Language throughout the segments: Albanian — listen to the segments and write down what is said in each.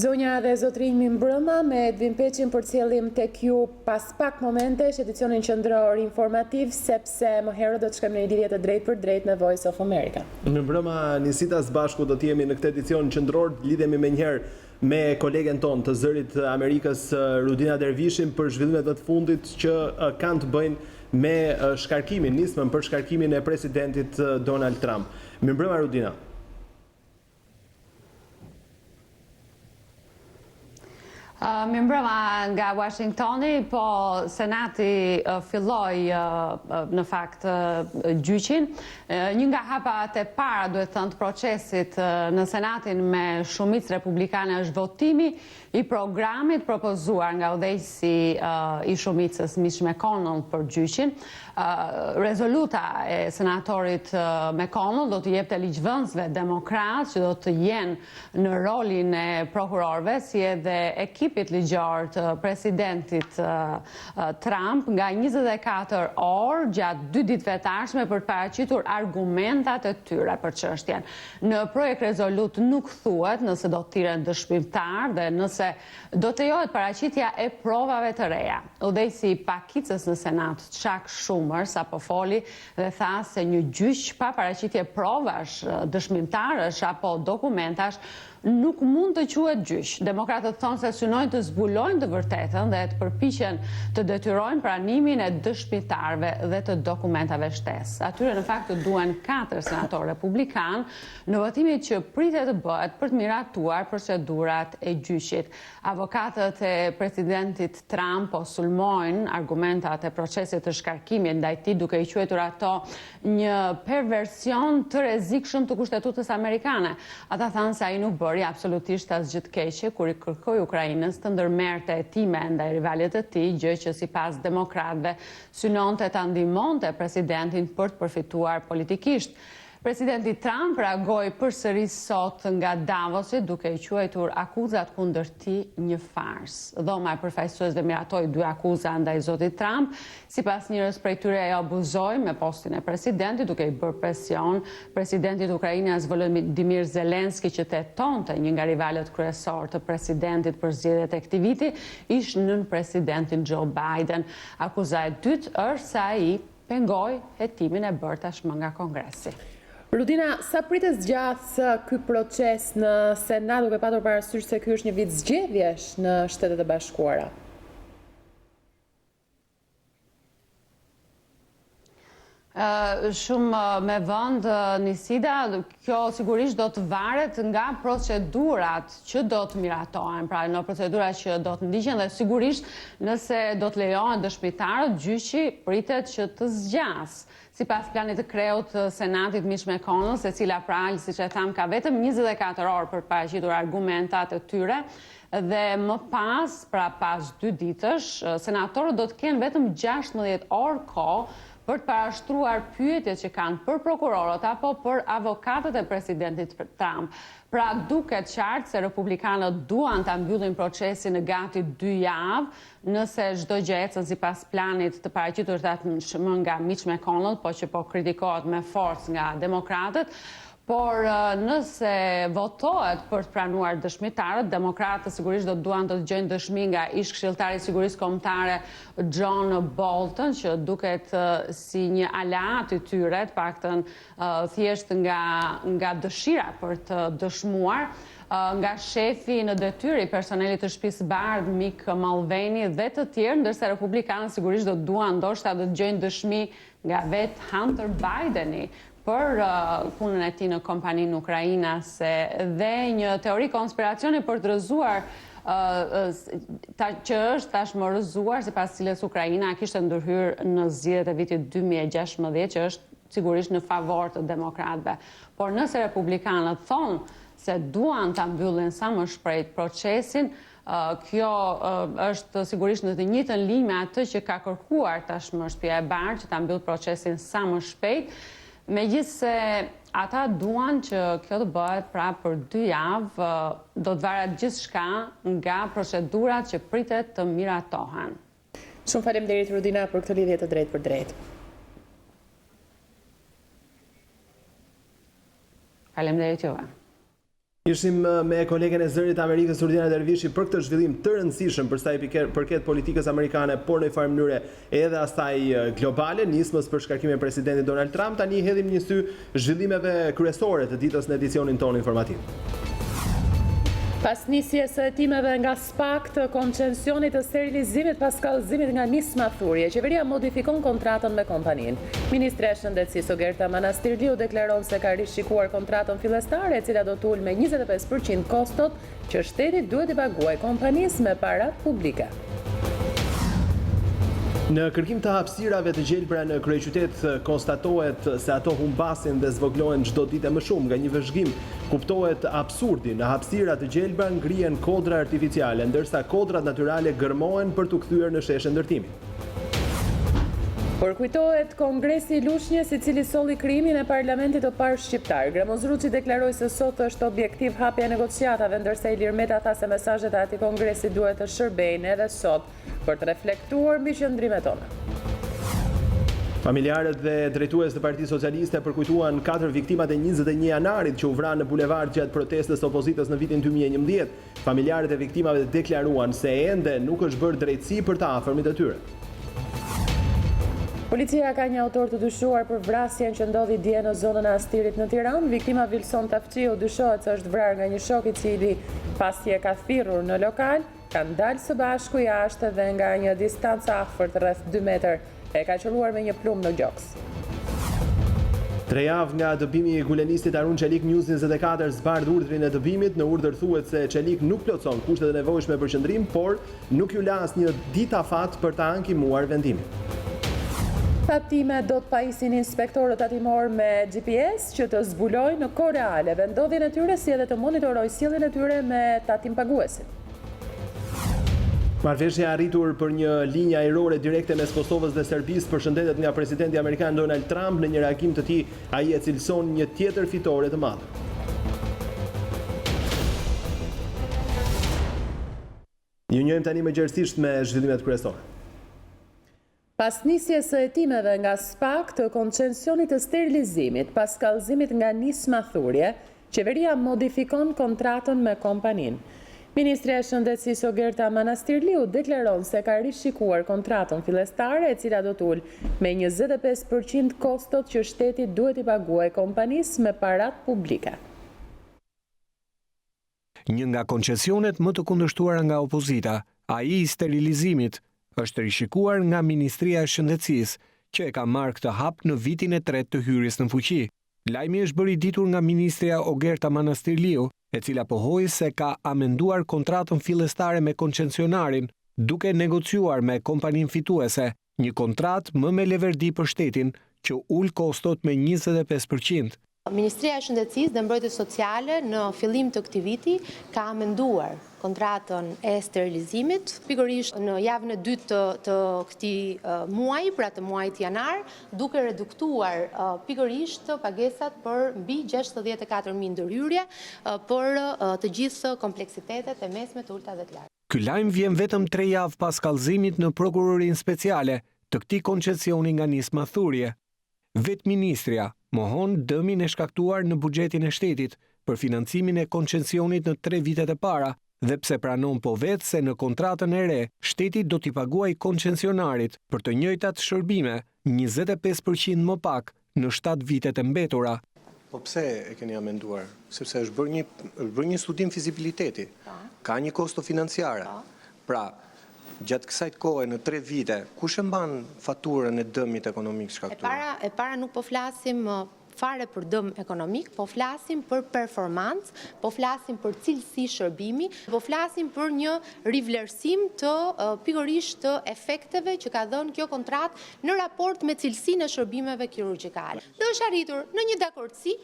Zonja dhe zotrinj mi mbrëma me Edvin Peqin për cjellim tek ju pas pak momentesh edicionin qendror informativ, sepse më herët do të shkojmë në një lidhje të drejtë për drejtë me Voice of America. Mi mbrëma Nisita, së bashku do të jemi në këtë edicion qendror, lidhemi me njëherë me kolegen ton të zërit Amerikës Rudina Dervishin për zhvillimet të fundit që kanë të bëjnë me shkarkimin, nismën për shkarkimin e presidentit Donald Trump. Mi mbrëma Rudina. Mi mbrëma nga Washingtoni, po Senati filloi në fakt gjyqin. Një nga hapat e para, duhet thënë, të procesit në Senatin me shumicë republikane është votimi i programit propozuar nga udhëheqësi i shumicës Mitch McConnell për gjyqin. Rezoluta e senatorit McConnell do të jepte ligjvënësve demokrat që do të jenë në rolin e prokurorëve, si edhe ekipit ligjor të presidentit Trump nga 24 orë gjatë 2 ditëve të ardhshme për të paraqitur argumentat e tyre për çështjen. Në projekt rezolut nuk thuhet nëse do të thirren dëshmitar dhe nëse do të lejohet paraqitja e provave të reja. Udhëheqësi i pakicës në Senat, Chuck Schumer, sapo foli dhe tha se një gjyq pa paraqitje provash, dëshmitarësh apo dokumentash nuk mund të quhet gjyq. Demokratët thonë se synojnë të zbulojnë të vërtetën dhe të përpiqen të detyrojnë pranimin e dëshmitarëve dhe të dokumentave shtesë. Atyre në fakt të duhen 4 senatorë republikan në votimin që pritet të bëhet për të miratuar procedurat e gjyqit. Avokatët e presidentit Trump po sulmojnë argumentat e procesit të shkarkimit ndaj tij, duke i quajtur ato një perversion të rrezikshëm të kushtetutës amerikane. Ata thanë se ai nuk bëri absolutisht asgjë të keqe kur i kërkoi Ukrainës të ndërmerrte hetime ndaj rivalit të tij, gjë që sipas demokratëve synonte ta ndihmonte presidentin për të përfituar politikisht. Presidenti Trump reagoi përsëri sot nga Davosi duke i quajtur akuzat kundër tij një farsë. Dhoma e përfaqësuesve miratoi 2 akuza ndaj zotit Trump. Sipas njërës prej tyre ai abuzoi me postin e presidentit duke i bërë presion presidentit Ukrainës Volodymyr Zelensky që tetonte një nga rivalët kryesor të presidentit për zgjedhjet e këtij viti, ish nën presidentin Joe Biden. Akuza e dytë është se ai pengoi hetimin e bërë tashmë nga Kongresi. Rudina, sa pritet zgjath ky proces në Senat duke patur parasysh se ky është një vit zgjedhjesh në Shtetet e Bashkuara? Shumë me vend, Nisida, kjo sigurisht do të varet nga procedurat që do të miratohen, pra në procedurat që do të ndiqen dhe sigurisht nëse do të lejohen dëshmitarët, gjyqi pritet që të zgjas. Sipas planit të kreut të Senatit Mitch McConnell, secila palë, siç e tham, ka vetëm 24 orë për të paraqitur argumentat e tyre dhe më pas, pra pas 2 ditësh, senatorët do të kenë vetëm 16 orë kohë për të parashtruar pyetjet që kanë për prokurorët apo për avokatët e presidentit Trump. Pra duket qartë se republikanët duan ta mbyllin procesin në gati 2 javë, nëse çdo gjë ecën sipas planit të paraqitur tashmë nga Mitch McConnell, po që po kritikohet me forcë nga demokratët. Por nëse votohet për të pranuar dëshmitarët, demokratët sigurisht do të duan të dëgjojnë dëshmi nga ish-këshilltari i sigurisë kombëtare John Bolton, që duket si një aleat i tyre, të paktën thjesht nga dëshira për të dëshmuar, nga shefi në detyrë i personelit të shtëpisë bardhë Mick Mulvaney dhe të tjerë, ndërsa republikanët sigurisht do të duan ndoshta të dëgjojnë dëshmi nga vetë Hunter Bideni për punën e tij në kompaninë ukrainase dhe një teori konspiracioni për të rrëzuar që është tashmë rrëzuar sipas cilës Ukraina kishte ndërhyrë në zgjedhjet e vitit 2016, që është sigurisht në favor të demokratëve. Por nëse republikanët thonë se duan ta mbyllin sa më shpejt procesin, kjo është sigurisht në të njëjtën linjë me atë që ka kërkuar tashmë Shtëpia e Bardhë, që ta mbyll procesin sa më shpejt. Megjithse ata duan që kjo të bëhet pra për 2 javë, do të varet gjithçka nga procedurat që pritet të miratohen. Shumë faleminderit Rudina për këtë lidhje të drejtë për drejtë. Faleminderit juve. Ishim me kolegen e zërit Amerikës Rudina Dervishi për këtë zhvillim të rëndësishëm për sa i përket politikës amerikane, por në farë mënyre edhe asaj globale, nismës për shkarkimin e presidentit Donald Trump. Tani hedhim një sy zhvillimeve kryesore të ditës në edicionin tonë informativ. Pas nisjes së hetimeve nga SPAK të koncensionit të sterilizimit pas kallëzimit nga nisma thurje, qeveria modifikon kontratën me kompaninë. Ministre e Shëndetësisë Ogerta Manastirliu deklaron se ka rishikuar kontratën fillestare, e cila do të ulë me 25% kostot që shteti duhet i paguajë kompanisë me para publike. Në kërkim të hapësirave të gjelbra në kryeqytet konstatohet se ato humbasin dhe zvoglohen çdo ditë më shumë. Nga një vëzhgim kuptohet absurdi, në hapësira të gjelbra ngrihen kodra artificiale, ndërsa kodrat natyrale gërmohen për t'u kthyer në sheshe ndërtimi. Përkujtohet Kongresi i Lushnjës, i cili solli krijimin e parlamentit të parë shqiptar. Gramozruçi deklaroi se sot është objektiv hapja e negociatave, ndërsa Ilir Meta tha se mesazhet e atij kongresi duhet të shërbejnë edhe sot për të reflektuar mbi qëndrimet tona. Familjarët dhe drejtues të Partisë Socialiste përkujtuan 4 viktimat e 21 janarit që u vranë në bulevard gjatë protestës opozitës në vitin 2011. Familjarët e viktimave deklaruan se ende nuk është bërë drejtësi për të afërmit e tyre. Policia ka një autor të dyshuar për vrasjen që ndodhi dje në zonën e Astirit në Tiranë. Viktima Vilson Tafqiu dyshohet se është vrarë nga një shok i cili pasi e ka thirrur në lokal, kanë dalë së bashku jashtë dhe nga një distancë afërt rreth 2 metër e ka qelluar me një plumb në gjoks. 3 javë nga dëbimi i gulenistit Arun Çelik, News24 zbardh urdhrin e dëbimit. Në urdhër thuhet se Çelik nuk plotson kushtet e nevojshme për qëndrim, por nuk ju la asnjë ditë afat për ta ankimuar vendimin. Tatime do të pajisin inspektorët tatimor me GPS që të zbulojnë në kohë reale vendodhjen e tyre si edhe të monitorojë sjelljen e tyre me tatim paguesin. Marrëveshja e arritur për një linjë ajrore direkte mes Kosovës dhe Serbisë përshëndetet nga presidenti amerikan Donald Trump. Në një reagim të tij, ai e cilëson një tjetër fitore të madhe. Ju njohim tani më gjerësisht me zhvillimet kryesore. Pas nisjes së hetimeve nga SPAK të koncensionit të sterilizimit pas kallëzimit nga nisma thurje, qeveria modifikon kontratën me kompaninë. Ministre e Shëndetësisë Ogerta Manastirliu deklaron se ka rishikuar kontratën fillestare, e cila do të ulë me 25% kostot që shteti duhet i paguajë kompanisë me parat publike. Një nga koncesionet më të kundërshtuara nga opozita, ai i sterilizimit, është rishikuar nga Ministria e Shëndetësisë, që e ka marrë këtë hap në vitin e 3 të hyrjes në fuqi. Lajmi është bërë i ditur nga Ministria Ogerta Manastirliu, e cila pohoi se ka amenduar kontratën fillestare me koncesionarin, duke negociuar me kompaninë fituese një kontratë më me leverdi për shtetin, që ul kostot me 25%. Ministria e Shëndetësisë dhe Mbrojtjes Sociale në fillim të këtij viti ka amenduar kontratën e sterilizimit, pikërisht në javën e dytë të këtij muaji, pra të muajit janar, duke reduktuar pikërisht pagesat për mbi 64.000 ndërhyrje për të gjithë kompleksitetet e mesme, të ulta dhe të larta. Ky lajm vjen vetëm 3 javë pas kallëzimit në prokurorinë speciale të këtij koncesioni nga nisma thurje. Vetë ministria mohon dëmin e shkaktuar në buxhetin e shtetit për financimin e koncesionit në 3 vitet e para, dhe pse pranon po vetë se në kontratën e re, shteti do t'i paguajë koncesionarit për të njëjtat shërbime 25% më pak në 7 vitet e mbetura. Po pse e keni amenduar? Sepse është bërë një studim fizibiliteti. Ka një kosto financiare. Pra, gjatë kësaj kohe në 3 vite, kush e mban faturën e dëmit ekonomik shkaktuar? E para nuk po flasim fare për dëm ekonomik, po flasim për performancë, po flasim për cilësi shërbimi, po flasim për një rivlerësim të pikërisht të efekteve që ka dhënë kjo kontratë në raport me cilësinë e shërbimeve kirurgjikale. Dhe është arritur në një dakordsi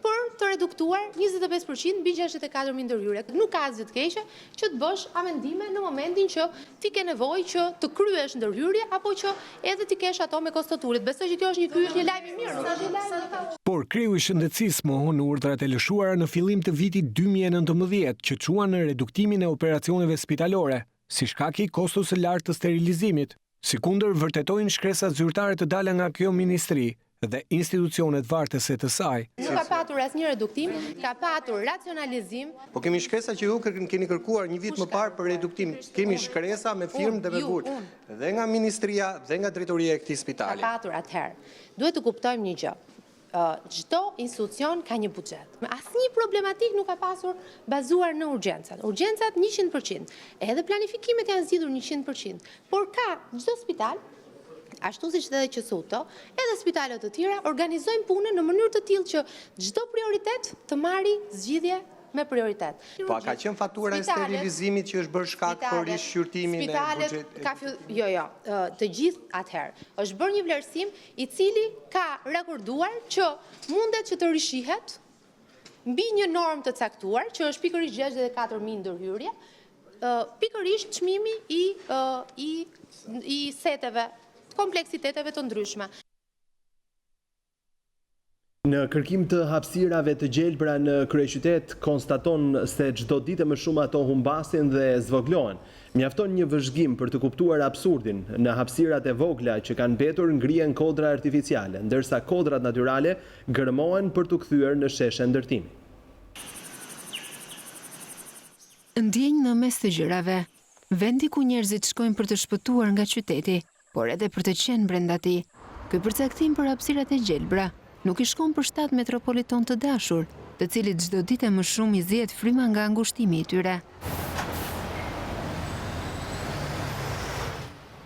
për të reduktuar 25% mbi 64.000 ndërhyrje. Nuk ka asgjë të keqe që të bësh amendime në momentin që ti ke nevojë që të kryesh ndërhyrje apo që edhe ti kesh ato me kostoturit. Besoj që kjo është një lajm i mirë. Por kreu i shëndetësisë mohon urdhrat e lëshuara në fillim të vitit 2019 që çuan në reduktimin e operacioneve spitalore, si shkak i kostos së lartë të sterilizimit. Sikundër vërtetojnë shkresat zyrtare të dala nga kjo ministri, dhe institucionet vartëse të saj. Nuk ka patur asnjë reduktim, ka patur racionalizim. Po kemi shkresa që ju keni kërkuar një vit më parë për reduktim. Kemi shkresa me firmë dhe me burg. Dhe nga ministria dhe nga drejtoria e këtij spitali. Ka patur atëherë. Duhet të kuptojmë një gjë. Çdo institucion ka një buxhet. Asnjë problematik nuk ka pasur bazuar në urgjencat. Urgjencat 100%. Edhe planifikimet janë zgjidhur 100%. Por ka çdo spital, ashtu siç edhe QSUTO, edhe spitalet të tjera organizojnë punën në mënyrë të tillë që çdo prioritet të marrë zgjidhje me prioritet. Po ka qenë fatura e sterilizimit që është bërë shkak për rishqyrtimin e buxhetit? Jo, të gjithë atëherë. Është bërë një vlerësim i cili ka rekorduar që mundet që të rishihet mbi një normë të caktuar, që është pikërisht 64.000 ndërhyrje, pikërisht çmimi i seteve, kompleksiteteve të ndryshme. Në kërkim të hapësirave të gjelbra në kryeqytet, konstaton se çdo ditë më shumë ato humbasin dhe zvoglohen. Mjafton një vëzhgim për të kuptuar absurdin. Në hapësirat e vogla që kanë mbetur ngrihen kodra artificiale, ndërsa kodrat natyrale gërmohen për të kthyer në sheshe ndërtimi. Ndjenjë në mes të gjërave, vendi ku njerëzit shkojnë për të shpëtuar nga qyteti, por edhe për të qenë brenda tij. Ky përcaktim për hapësirat e gjelbra nuk i shkon për shtat metropoliton të dashur, të cilit çdo ditë më shumë i zihet fryma nga angushtimi i tyre.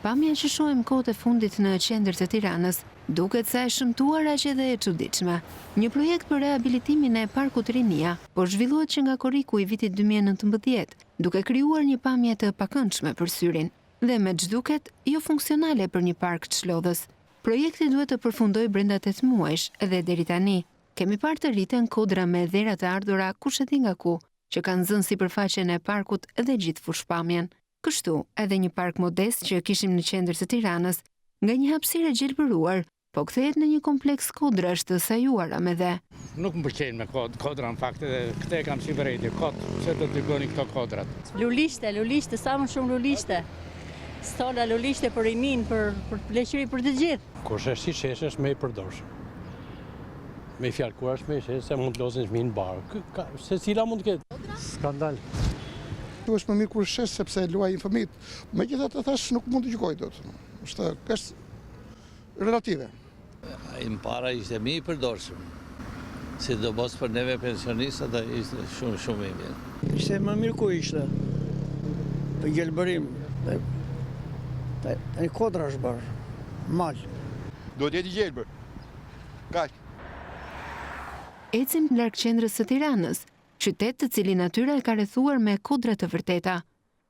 Pamja që shohim kohët e fundit në qendër të Tiranës duket sa e shëmtuar aq edhe e çuditshme. Një projekt për rehabilitimin e parkut Rinia po zhvillohet që nga korriku i vitit 2019, duke krijuar një pamje të pakëndshme për syrin dhe me ç'duket jo funksionale për një park çlodhës. Projekti duhet të përfundoj brenda 8 muajsh dhe deri tani kemi parë të rriten kodra me dhera të ardhura kush e di nga ku, që kanë zënë sipërfaqen e parkut dhe gjithë fushpamjen. Kështu, edhe një park modest që kishim në qendër të Tiranës, nga një hapësirë gjelbëruar, po kthehet në një kompleks kodrash të sajuara me dhe. Nuk më pëlqejnë me kodra në fakt, edhe këtë e kam si vërejtje, pse do të bëni këto kodrat? Lulishte, sa më shumë lulishte. Stola lulishte për rimin, për pleqëri për të gjithë. Kush është si qeshë është me i përdorshëm. Me i fjalkuar është me i qeshë, se mund të losin shmi në barë. Se cila mund të ketë? Skandal. është më mirë kur shesh sepse luajnë fëmijët. Megjithatë thash nuk mund të gjykoj dot. Është relative. Ai më para ishte më i përdorshëm. Sidomos për neve pensionistat ishte shumë i mirë. Ishte më mirë ku ishte. Për gjelbërim. Tani kodra është bërë. Mal. Do të jetë i gjelbër. Kaq. Ecim larg qendrës së Tiranës, qytet të cili natyra e ka rrethuar me kodra të vërteta.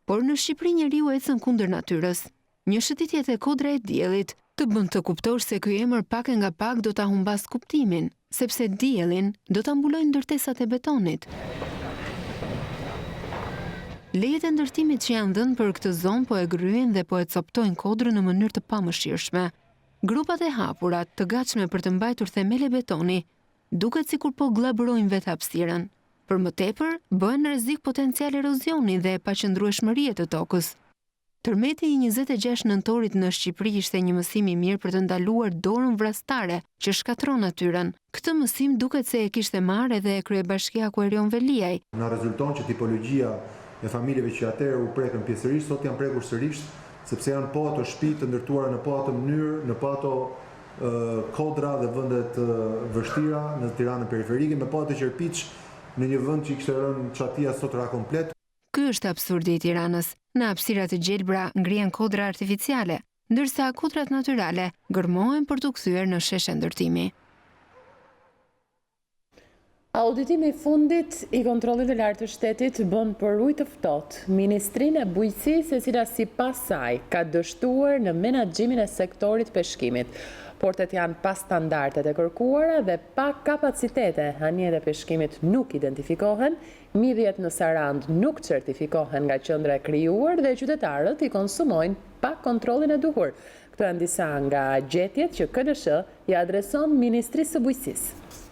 Por në Shqipëri njeriu ecën kundër natyrës. Një shëtitje te kodra e diellit të bën të kuptosh se ky emër pak e nga pak do ta humbas kuptimin, sepse diellin do ta mbulojnë ndërtesat e betonit. Lejet e ndërtimit që janë dhënë për këtë zonë po e gryen dhe po e coptojnë kodrën në mënyrë të pamëshirshme. Grupat e hapura, të gatshme për të mbajtur themele betoni, duket sikur po gllabërojnë vetë hapësirën. Për më tepër, bëhen rrezik potencial erozioni dhe paqëndrueshmërie të tokës. Tërmeti i 26 nëntorit në Shqipëri ishte një mësim i mirë për të ndaluar dorën vrastare që shkatron natyrën. Këtë mësim duket se e kishte marrë edhe kryebashkiaku Erion Veliaj. Na rezulton që tipologjia e familjeve që atëherë u prekën pjesërisht, sot janë prekur sërish, sepse janë po ato shtëpi të ndërtuara në po ato mënyrë, në po ato kodra dhe vendet vështira në Tiranën periferike, me po ato qerpiç në një vend që kishte rënë çatia sot ra komplet. Ky është absurdi i Tiranës. Në hapësirat e gjelbra ngrihen kodra artificiale, ndërsa kodrat natyrale gërmohen për të kthyer në sheshe ndërtimi. Auditimi i fundit i kontrollit të lartë të shtetit bën për ujë të ftohtë Ministrinë e Bujqësisë, e cila sipas saj ka dështuar në menaxhimin e sektorit peshkimit. Portet janë pa standardet e kërkuara dhe pa kapacitete. Anjet e peshkimit nuk identifikohen, midhjet në Sarand nuk certifikohen nga qendra e krijuar dhe qytetarët i konsumojnë pa kontrollin e duhur. Këto janë disa nga gjetjet që KDSH i adreson Ministrisë së Bujqësisë.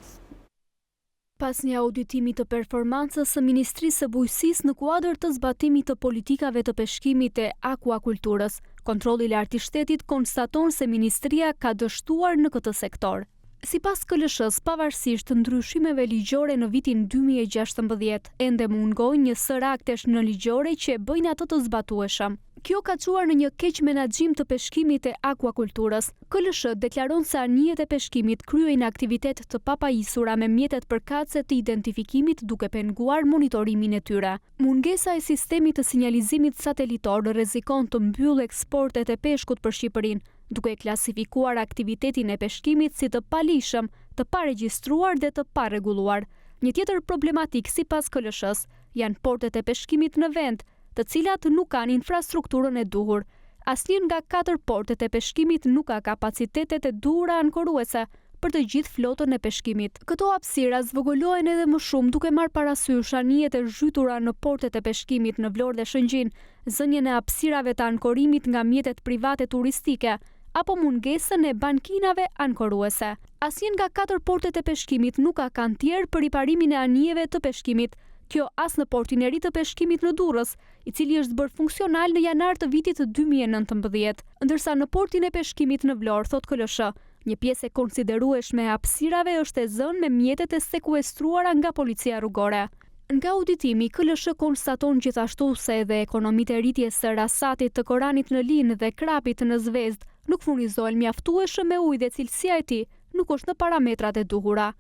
Pas një auditimi të performancës së Ministrisë së Bujqësisë në kuadër të zbatimit të politikave të peshkimit e akuakulturës, kontrolli i lartë i shtetit konstaton se ministria ka dështuar në këtë sektor. Sipas KLSH-s, pavarësisht të ndryshimeve ligjore në vitin 2016, ende mungojnë një sër aktesh në ligjore që e bëjnë ato të zbatueshëm. Kjo ka çuar në një keq menaxhim të peshkimit e akuakulturës. KLSH deklaron se anijet e peshkimit kryejnë aktivitet të papajisura me mjetet përkatëse të identifikimit duke penguar monitorimin e tyre. Mungesa e sistemit të sinjalizimit satelitor rrezikon të mbyllë eksportet e peshkut për Shqipërinë, duke klasifikuar aktivitetin e peshkimit si të palishëm, të paregjistruar dhe të parregulluar. Një tjetër problematik sipas KLSH-s janë portet e peshkimit në vend, të cilat nuk kanë infrastrukturën e duhur. Asnjë nga 4 portet e peshkimit nuk ka kapacitetet e duhura ankoruese për të gjithë flotën e peshkimit. Këto hapësira zvogëlohen edhe më shumë duke marrë parasysh anijet e zhytura në portet e peshkimit në Vlorë dhe Shëngjin, zënjen e hapësirave të ankorimit nga mjetet private turistike, apo mungesën e bankinave ankoruese. Asnjë nga 4 portet e peshkimit nuk ka kantier për riparimin e anijeve të peshkimit. Kjo as në portin e ri të peshkimit në Durrës, i cili është bërë funksional në janar të vitit 2019, ndërsa në portin e peshkimit në Vlorë, thot KLSH, një pjesë e konsiderueshme e hapësirave është e zënë me mjetet e sekuestruara nga policia rrugore. Nga auditimi, KLSH konstaton gjithashtu se edhe ekonomitë e rritjes së rasatit të Koranit në Linë dhe Krapit në Zvezdë nuk furnizohen mjaftueshëm me ujë dhe cilësia e tij nuk është në parametrat e duhura.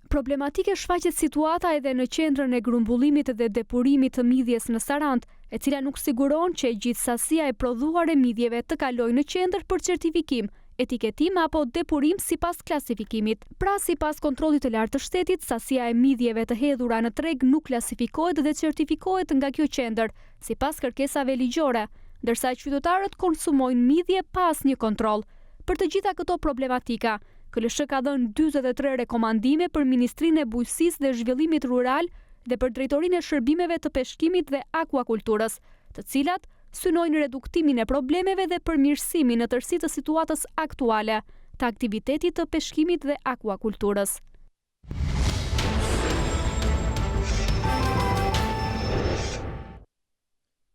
Problematike shfaqet situata edhe në qendrën e grumbullimit dhe depurimit të midhjes në Sarand, e cila nuk siguron që gjithë sasia e prodhuar e midhjeve të kalojë në qendër për certifikim, etiketim apo depurim sipas klasifikimit. Pra, sipas kontrollit të lartë të shtetit, sasia e midhjeve të hedhura në treg nuk klasifikohet dhe certifikohet nga kjo qendër, sipas kërkesave ligjore, ndërsa qytetarët konsumojnë midhje pa asnjë kontroll. Për të gjitha këto problematika, KLSH ka dhënë 43 rekomandime për Ministrinë e Bujqësisë dhe Zhvillimit Rural dhe për Drejtorinë e Shërbimeve të Peshkimit dhe Akuakulturës, të cilat synojnë reduktimin e problemeve dhe përmirësimin në tërësi të situatës aktuale të aktivitetit të peshkimit dhe akuakulturës.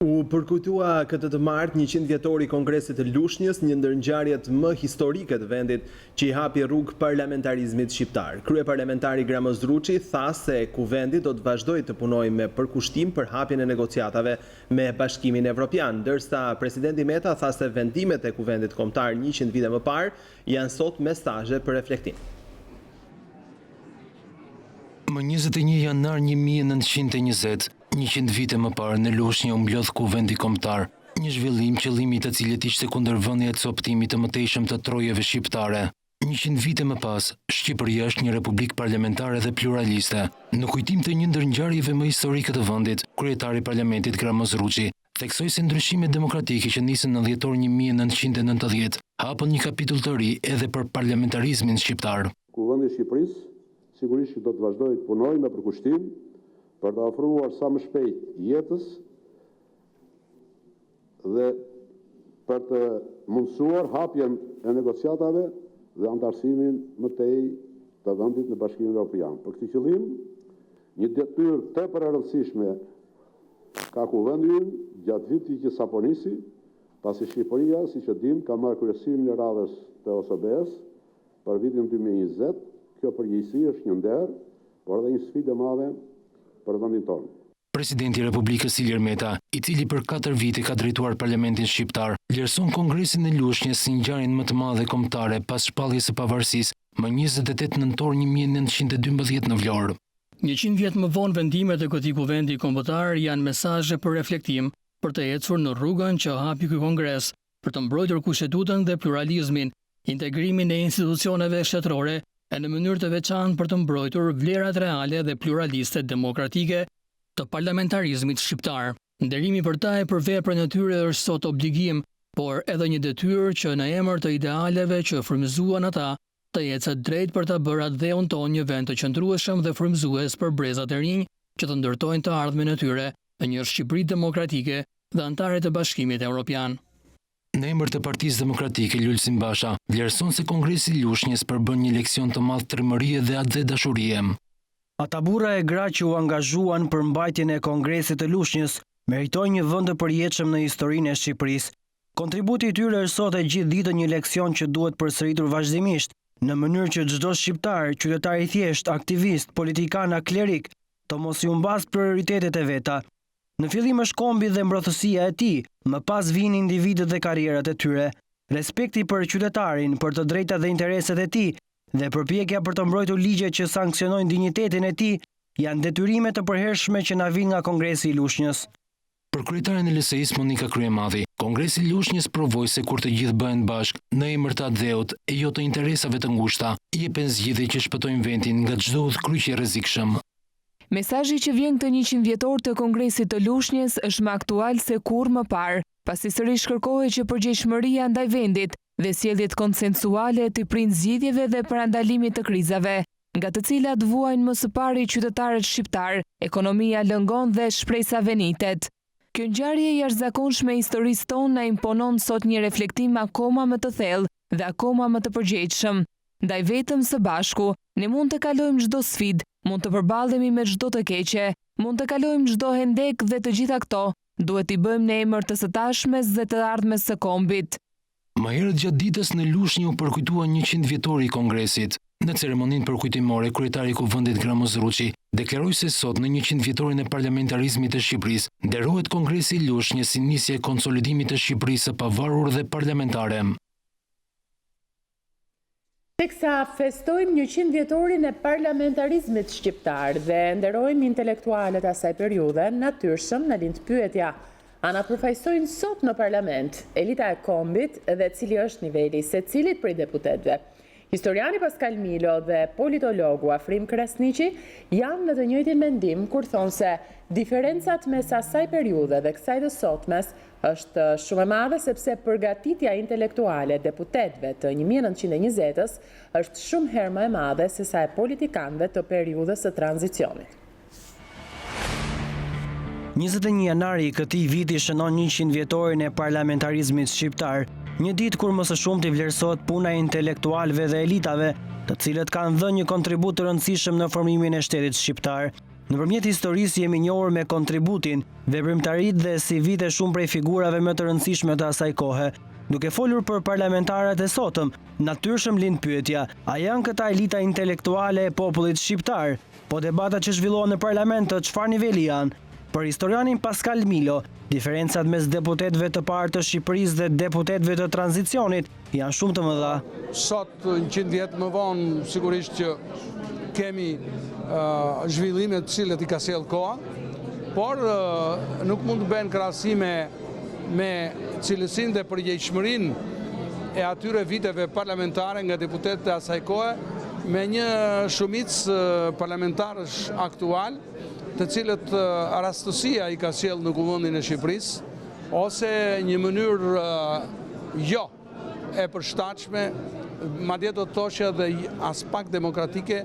U përkujtua këtë të martë 100 vjetori Kongresit të Lushnjës, një ndër ngjarjet më historike të vendit që i hapi rrugë parlamentarizmit shqiptar. Kryeparlamentari Gramoz Druçi tha se kuvendi do të vazhdojë të punojë me përkushtim për hapjen e negociatave me Bashkimin Evropian, ndërsa presidenti Meta tha se vendimet e kuvendit kombëtar 100 vite më parë janë sot mesazhe për reflektim. Më 21 janar 1920, 100 vite më parë në Lushnjë u mblodh kuvendi kombëtar, një zhvillim qëllimi i të cilit ishte kundërvënia e coptimit të mëtejshëm të trojeve shqiptare. 100 vite më pas, Shqipëria është një republikë parlamentare dhe pluraliste. Në kujtim të një ndër ngjarjeve më historike të vendit, kryetari i parlamentit Gramoz Druçi theksoi se ndryshimet demokratike që nisën në dhjetor 1990 hapën një kapitull të ri edhe për parlamentarizmin shqiptar. Kuvendi i Shqipërisë sigurisht do të vazhdojë të punojë me përkushtim për të ofruar sa më shpejt jetës dhe për të mundësuar hapjen e negociatave dhe antarësimin më tej të vendit në Bashkimin Evropian. Për këtë qëllim, një detyrë tepër e rëndësishme ka kuvendi ynë gjatë vitit që sapo nisi, pasi Shqipëria, siç e dim, ka marrë kryesimin e radhës të OSBE-s për vitin 2020. Kjo përgjegjësi është një nder, por edhe një sfidë e madhe për vendin tonë. Presidenti i Republikës Ilir Meta, i cili për 4 vite ka drejtuar parlamentin shqiptar, vlerëson Kongresin e Lushnjës si ngjarjen më të madhe kombëtare pas shpalljes së pavarësisë më 28 nëntor 1912 në Vlorë. 100 vjet më vonë vendimet e këtij kuvendi kombëtar janë mesazhe për reflektim për të ecur në rrugën që hapi ky kongres, për të mbrojtur kushtetutin dhe pluralizmin, integrimin e institucioneve shtetërore e në mënyrë të veçantë për të mbrojtur vlerat reale dhe pluraliste demokratike të parlamentarizmit shqiptar. Nderimi për ta e për veprën e tyre është sot obligim, por edhe një detyrë që në emër të idealeve që frymëzuan ata, të ecet drejt për ta bërë atë dheun tonë një vend të qëndrueshëm dhe frymëzues për brezat e rinj që të ndërtojnë të ardhmen e tyre në një Shqipëri demokratike dhe antare të Bashkimit Evropian. Në emër të Partisë Demokratike, Lulsin Basha vlerëson se Kongresi i Lushnjës përbën një leksion të madh trimërie dhe atë dashurie. Ata burra e gra që u angazhuan për mbajtjen e Kongresit të Lushnjës meritojnë një vend të përjetshëm në historinë e Shqipërisë. Kontributi i tyre është sot e gjithë ditën një leksion që duhet përsëritur vazhdimisht, në mënyrë që çdo shqiptar, qytetar i thjesht, aktivist, politikan, klerik, të mos i humbas prioritetet e veta. Në fillim është kombi dhe mbrojtësia e tij, më pas vijnë individët dhe karrierat e tyre. Respekti për qytetarin, për të drejtat dhe interesat e tij dhe përpjekja për të mbrojtur ligje që sankcionojnë dinjitetin e tij janë detyrime të përhershme që na vijnë nga Kongresi i Lushnjës. Për kryetaren e LSI-s Monika Kryemadhi, Kongresi i Lushnjës provoi se kur të gjithë bëhen bashk në emër të dheut e jo të interesave të ngushta, jepen zgjidhje që shpëtojnë vendin nga çdo udhkryqje rrezikshëm. Mesazhi që vjen këtë 100 vjetor të Kongresit të Lushnjës është më aktual se kurrë më parë, pasi sërish kërkohet që përgjegjësia ndaj vendit dhe sjelljet konsensuale të prind zgjidhjeve dhe parandalimit të krizave, nga të cilat vuajnë më së pari qytetarët shqiptar, ekonomia lëngon dhe shpresa venitet. Kjo ngjarje jashtëzakonshme e historisë tonë na imponon sot një reflektim akoma më të thellë dhe akoma më të përgjegjshëm. Ndaj vetëm së bashku, ne mund të kalojmë çdo sfidë, mund të përballemi me çdo të keqe, mund të kalojmë çdo hendek dhe të gjitha këto duhet i bëjmë në emër të së tashmes dhe të ardhmes së kombit. Më herët gjatë ditës në Lushnjë u përkujtua 100 vjetori i Kongresit. Në ceremoninë përkujtimore, kryetari i Kuvendit Gramoz Ruçi deklaroi se sot në 100 vjetorin e parlamentarizmit të Shqipërisë, nderohet Kongresi i Lushnjës si nisje e konsolidimit të Shqipërisë së pavarur dhe parlamentare. Teksa festojmë 100 vjetorin e parlamentarizmit shqiptar dhe nderojmë intelektualët asaj periudhe, natyrshëm na lind pyetja: a na përfaqësojnë sot në parlament elita e kombit dhe cili është niveli secilit prej deputetëve? Historiani Pascal Milo dhe politologu Afrim Krasniqi janë në të njëjtin mendim kur thonë se diferencat mes asaj periudhe dhe kësaj të sotmes është shumë e madhe sepse përgatitja intelektuale e deputetëve të 1920-s është shumë herë më e madhe se sa e politikanëve të periudhës së tranzicionit. 21 janari i këtij viti shënon 100 vjetorin e parlamentarizmit shqiptar, një ditë kur më së shumti vlerësohet puna e intelektualëve dhe elitave, të cilët kanë dhënë një kontribut të rëndësishëm në formimin e shtetit shqiptar. Nëpërmjet historisë jemi njohur me kontributin, veprimtaritë dhe CV-të shumë prej figurave më të rëndësishme të asaj kohe. Duke folur për parlamentarët e sotëm, natyrshëm lind pyetja: a janë këta elita intelektuale e popullit shqiptar? Po debatat që zhvillohen në parlament të çfarë niveli janë? Për historianin Pascal Milo, diferencat mes deputetëve të parë të Shqipërisë dhe deputetëve të tranzicionit janë shumë të mëdha. Sot 100 vjet më vonë sigurisht që kemi zhvillime të cilët i ka sjellë koha, por nuk mund të bëhen krahasime me cilësinë dhe përgjegjësinë e atyre viteve parlamentare nga deputetët e asaj kohe me një shumicë parlamentarësh aktual, të cilët rastësia i ka sjellë në kuvendin e Shqipërisë, ose një mënyrë jo e përshtatshme, madje do të thoshë edhe as pak demokratike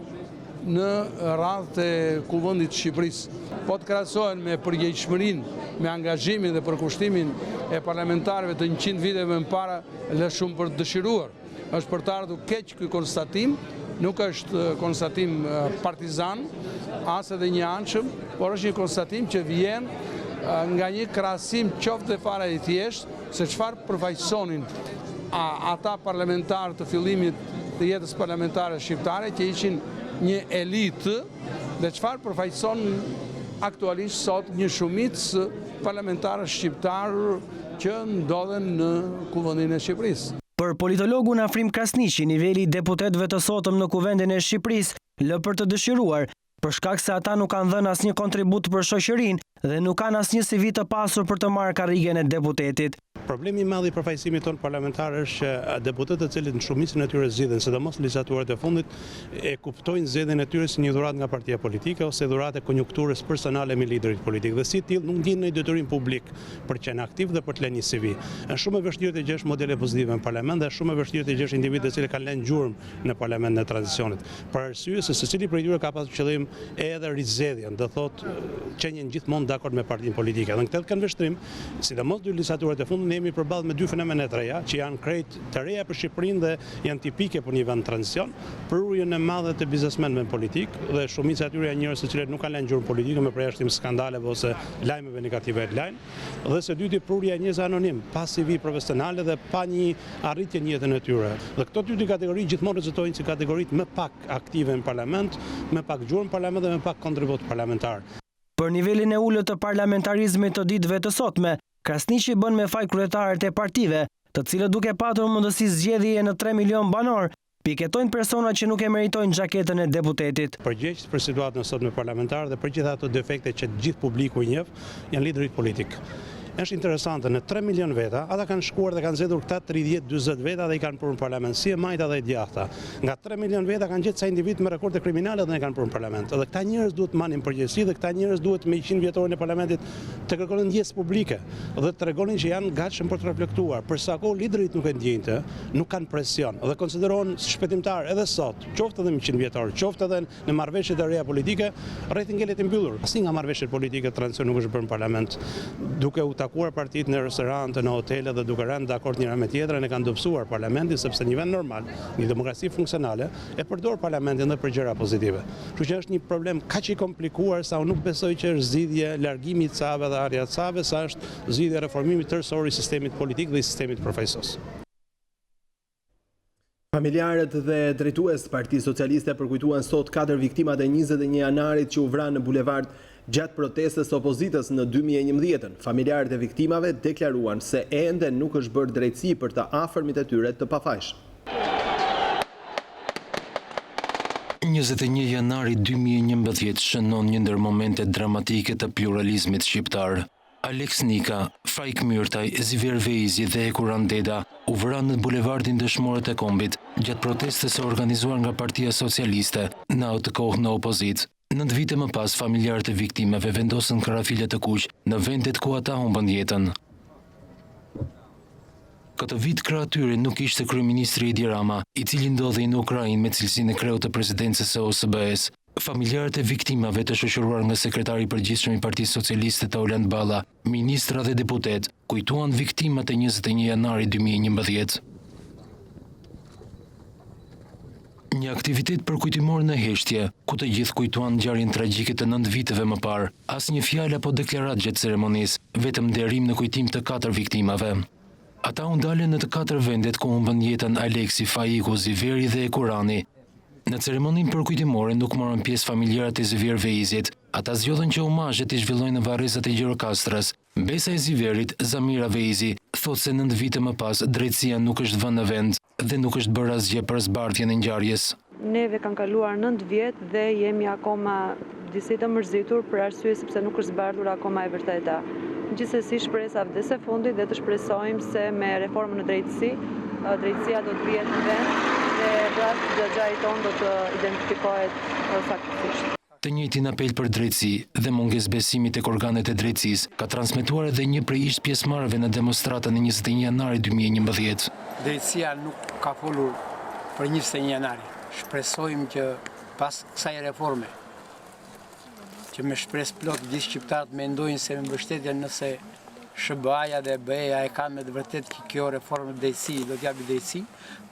në radhët e kuvendit të Shqipërisë. Po të krahasohen me përgjegjësinë, me angazhimin dhe përkushtimin e parlamentarëve të 100 viteve më para, lë shumë për të dëshiruar. Është për të ardhur keq ky konstatim, nuk është konstatim partizan, as edhe një anshëm, por është një konstatim që vjen nga një krahasim qoftë dhe fare i thjeshtë se çfarë përfaqësonin ata parlamentarë të fillimit të jetës parlamentare shqiptare që ishin një elitë dhe çfarë përfaqëson aktualisht sot një shumicë parlamentarë shqiptarë që ndodhen në kuvendin e Shqipërisë. Për politologun Afrim Krasniqi, niveli i deputetëve të sotëm në kuvendin e Shqipërisë lë për të dëshiruar, për shkak se ata nuk kanë dhënë asnjë kontribut për shoqërinë dhe nuk kanë asnjë CV të pasur për të marrë karrigen e deputetit. Problemi i madh i përfaqësimit tonë parlamentar është që deputetët të cilët në shumicën e tyre zgjidhen, sidomos legislaturat e fundit, e kuptojnë zgjedhjen e tyre si një dhuratë nga partia politike ose dhuratë e konjunkturës personale me liderit politik. Dhe si tillë nuk ndjen ndonjë detyrim publik për të qenë aktiv dhe për të lënë një CV. Është shumë e vështirë të gjesh modele pozitive në parlament dhe është shumë e vështirë të gjesh individë të cilët kanë lënë gjurmë në parlament në tranzicionit. Për arsye se secili prej tyre ka pasur qëllim edhe rizgjedhjen, do thotë qenien gjithmonë dakord me partinë politike. Dhe në këtë kanë vështrim, sidomos dy legislaturat e fundit ne jemi përballë me dy fenomene të reja, që janë krejt të reja për Shqipërinë dhe janë tipike për një vend tranzicion, përurjen e madhe të biznesmenëve politik dhe shumica e tyre janë njerëz të cilët nuk kanë lënë gjurmë politike me përjashtim skandaleve ose lajmeve negative headline, dhe së dyti përurja e njerëzve anonim, pa CV profesionale dhe pa një arritje në jetën e tyre. Dhe këto dy kategori gjithmonë rezultojnë si kategoritë më pak aktive në parlament, më pak gjurmë parlament dhe më pak kontribut parlamentar. Për nivelin e ullët të parlamentarizmit të ditëve të sotme, Krasniqi bën me faj kryetarët e partive, të cilët duke patur mundësi zgjedhje në 3 milion banor, piketojnë persona që nuk e meritojnë xhaketën e deputetit. Përgjegjës për situatën e sotme parlamentar dhe për gjitha ato defekte që gjithë publiku i njeh, janë liderit politik. Është interesante, në 3 milion veta, ata kanë shkuar dhe kanë zgjedhur këta 30-40 veta dhe i kanë përë në parlament, si e majta dhe i djahta. Nga 3 milion veta kanë gjetë sa individ me rekorde kriminale dhe ne kanë përë në parlament. Dhe këta njerëz duhet marrin përgjegjësi dhe këta njerëz duhet me 100 vjetorin e parlamentit të kërkojnë ndjesë publike dhe të tregonin që janë gatshëm për të reflektuar. Për sa kohë liderit nuk e ndjejnë, nuk kanë presion dhe konsiderohen shpëtimtar edhe sot, qoftë edhe me 100 vjetor, qoftë edhe në marrëveshjet e reja politike, rrethingjelet e mbyllur. Asnjë nga marrëveshjet politike tranzicion nuk është bërë në parlament, duke u takuar partitë në restorante, në hotele dhe duke rënë dakord njëra me tjetrën e kanë dobësuar parlamentin sepse një vend normal, një demokraci funksionale e përdor parlamentin dhe për gjëra pozitive. Kështu që është një problem kaq i komplikuar sa unë nuk besoj që është zgjidhje largimi i cave dhe arja cave, sa është zgjidhje reformimit tërësor i sistemit politik dhe i sistemit përfaqësues. Familjarët dhe drejtues Partisë Socialiste përkujtuan sot 4 viktimat e 21 janarit që u vranë në bulevard gjatë protestës opozitës në 2011. Familjarët e viktimave deklaruan se ende nuk është bërë drejtësi për të afërmit e tyre të pafajshëm. 21 janari 2011 shënon një ndër momentet dramatike të pluralizmit shqiptar. Alex Nika, Fajk Myrtaj, Ziver Vejzi dhe Ekuran Deda u vranë në bulevardin Dëshmorët e Kombit gjatë protestës së organizuar nga Partia Socialiste në atë kohë në opozit. 9 vite më pas, familjarët e viktimave vendosën karafile të kuq në vendet ku ata humbën jetën. Këtë vit krah tyre nuk ishte kryeministri Edi Rama, i cili ndodhej në Ukrainë me cilësinë e kreut të presidencës së OSBE-s. Familjarët e viktimave të shoqëruar nga sekretari i përgjithshëm i Partisë Socialiste Tauland Balla, ministra dhe deputet, kujtuan viktimat e 21 janari 2011. Një aktivitet përkujtimor në heshtje, ku të gjithë kujtuan ngjarjen tragjike të 9 viteve më parë. Asnjë fjalë apo deklarat gjatë ceremonisë, vetëm nderim në kujtim të 4 viktimave. Ata u ndalën në të 4 vendet ku humbën jetën Aleksi, Faiku, Ziveri dhe Ekurani. Në ceremoninë përkujtimore nuk morën pjesë familjarët e Ziver Vejzit. Ata zgjodhen që omazhet i zhvillojnë në varrezat e Gjirokastrës. Besa e Ziverit, Zamira Vejzi, thotë se 9 vite më pas drejtësia nuk është vënë në vend dhe nuk është bërë asgjë për zbardhjen e ngjarjes. Neve kanë kaluar 9 vjet dhe jemi akoma disi të mërzitur për arsye sepse nuk është zbardhur akoma e vërteta. Gjithsesi shpresa vdes e fundit dhe të shpresojmë se me reformën në drejtësi, drejtësia do të vihet në vend dhe rasti xhaxhait tonë do të identifikohet saktësisht. Të njëjtin apel për drejtësi dhe mungesë besimit tek organet e drejtësisë ka transmetuar edhe një prej ish pjesëmarrëve në demonstratën e 21 janarit 2011. Drejtësia nuk ka folur për 21 janari. Shpresojmë që pas kësaj reforme, që me shpresë plot gjithë shqiptarët mendojnë se me mbështetje nëse SBA-ja dhe BE-ja e kanë me të vërtet që kjo reformë drejtësi do t'japi drejtësi,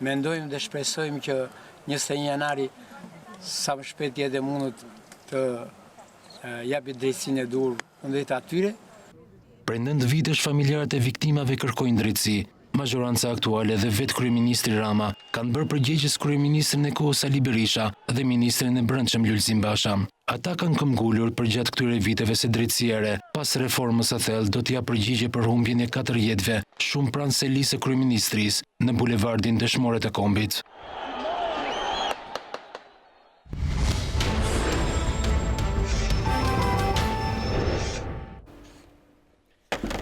mendojmë dhe shpresojmë që 21 janari sa më shpejt jetë e mundët të japi drejtësinë e dur kundrejt atyre. Prej 9 vitesh familjarët e viktimave kërkojnë drejtësi. Majoranca aktuale dhe vetë kryeministri Rama kanë bërë përgjegjës kryeministrin e kohës Ali Berisha dhe ministrin e brendshëm Lulzim Basha. Ata kanë këmbgulur përgjatë këtyre viteve se drejtësia e re, pas reformës së thellë, do t'ia përgjigje për humbjen e 4 jetëve, shumë pranë selisë së kryeministrisë në bulevardin Dëshmorët e Kombit.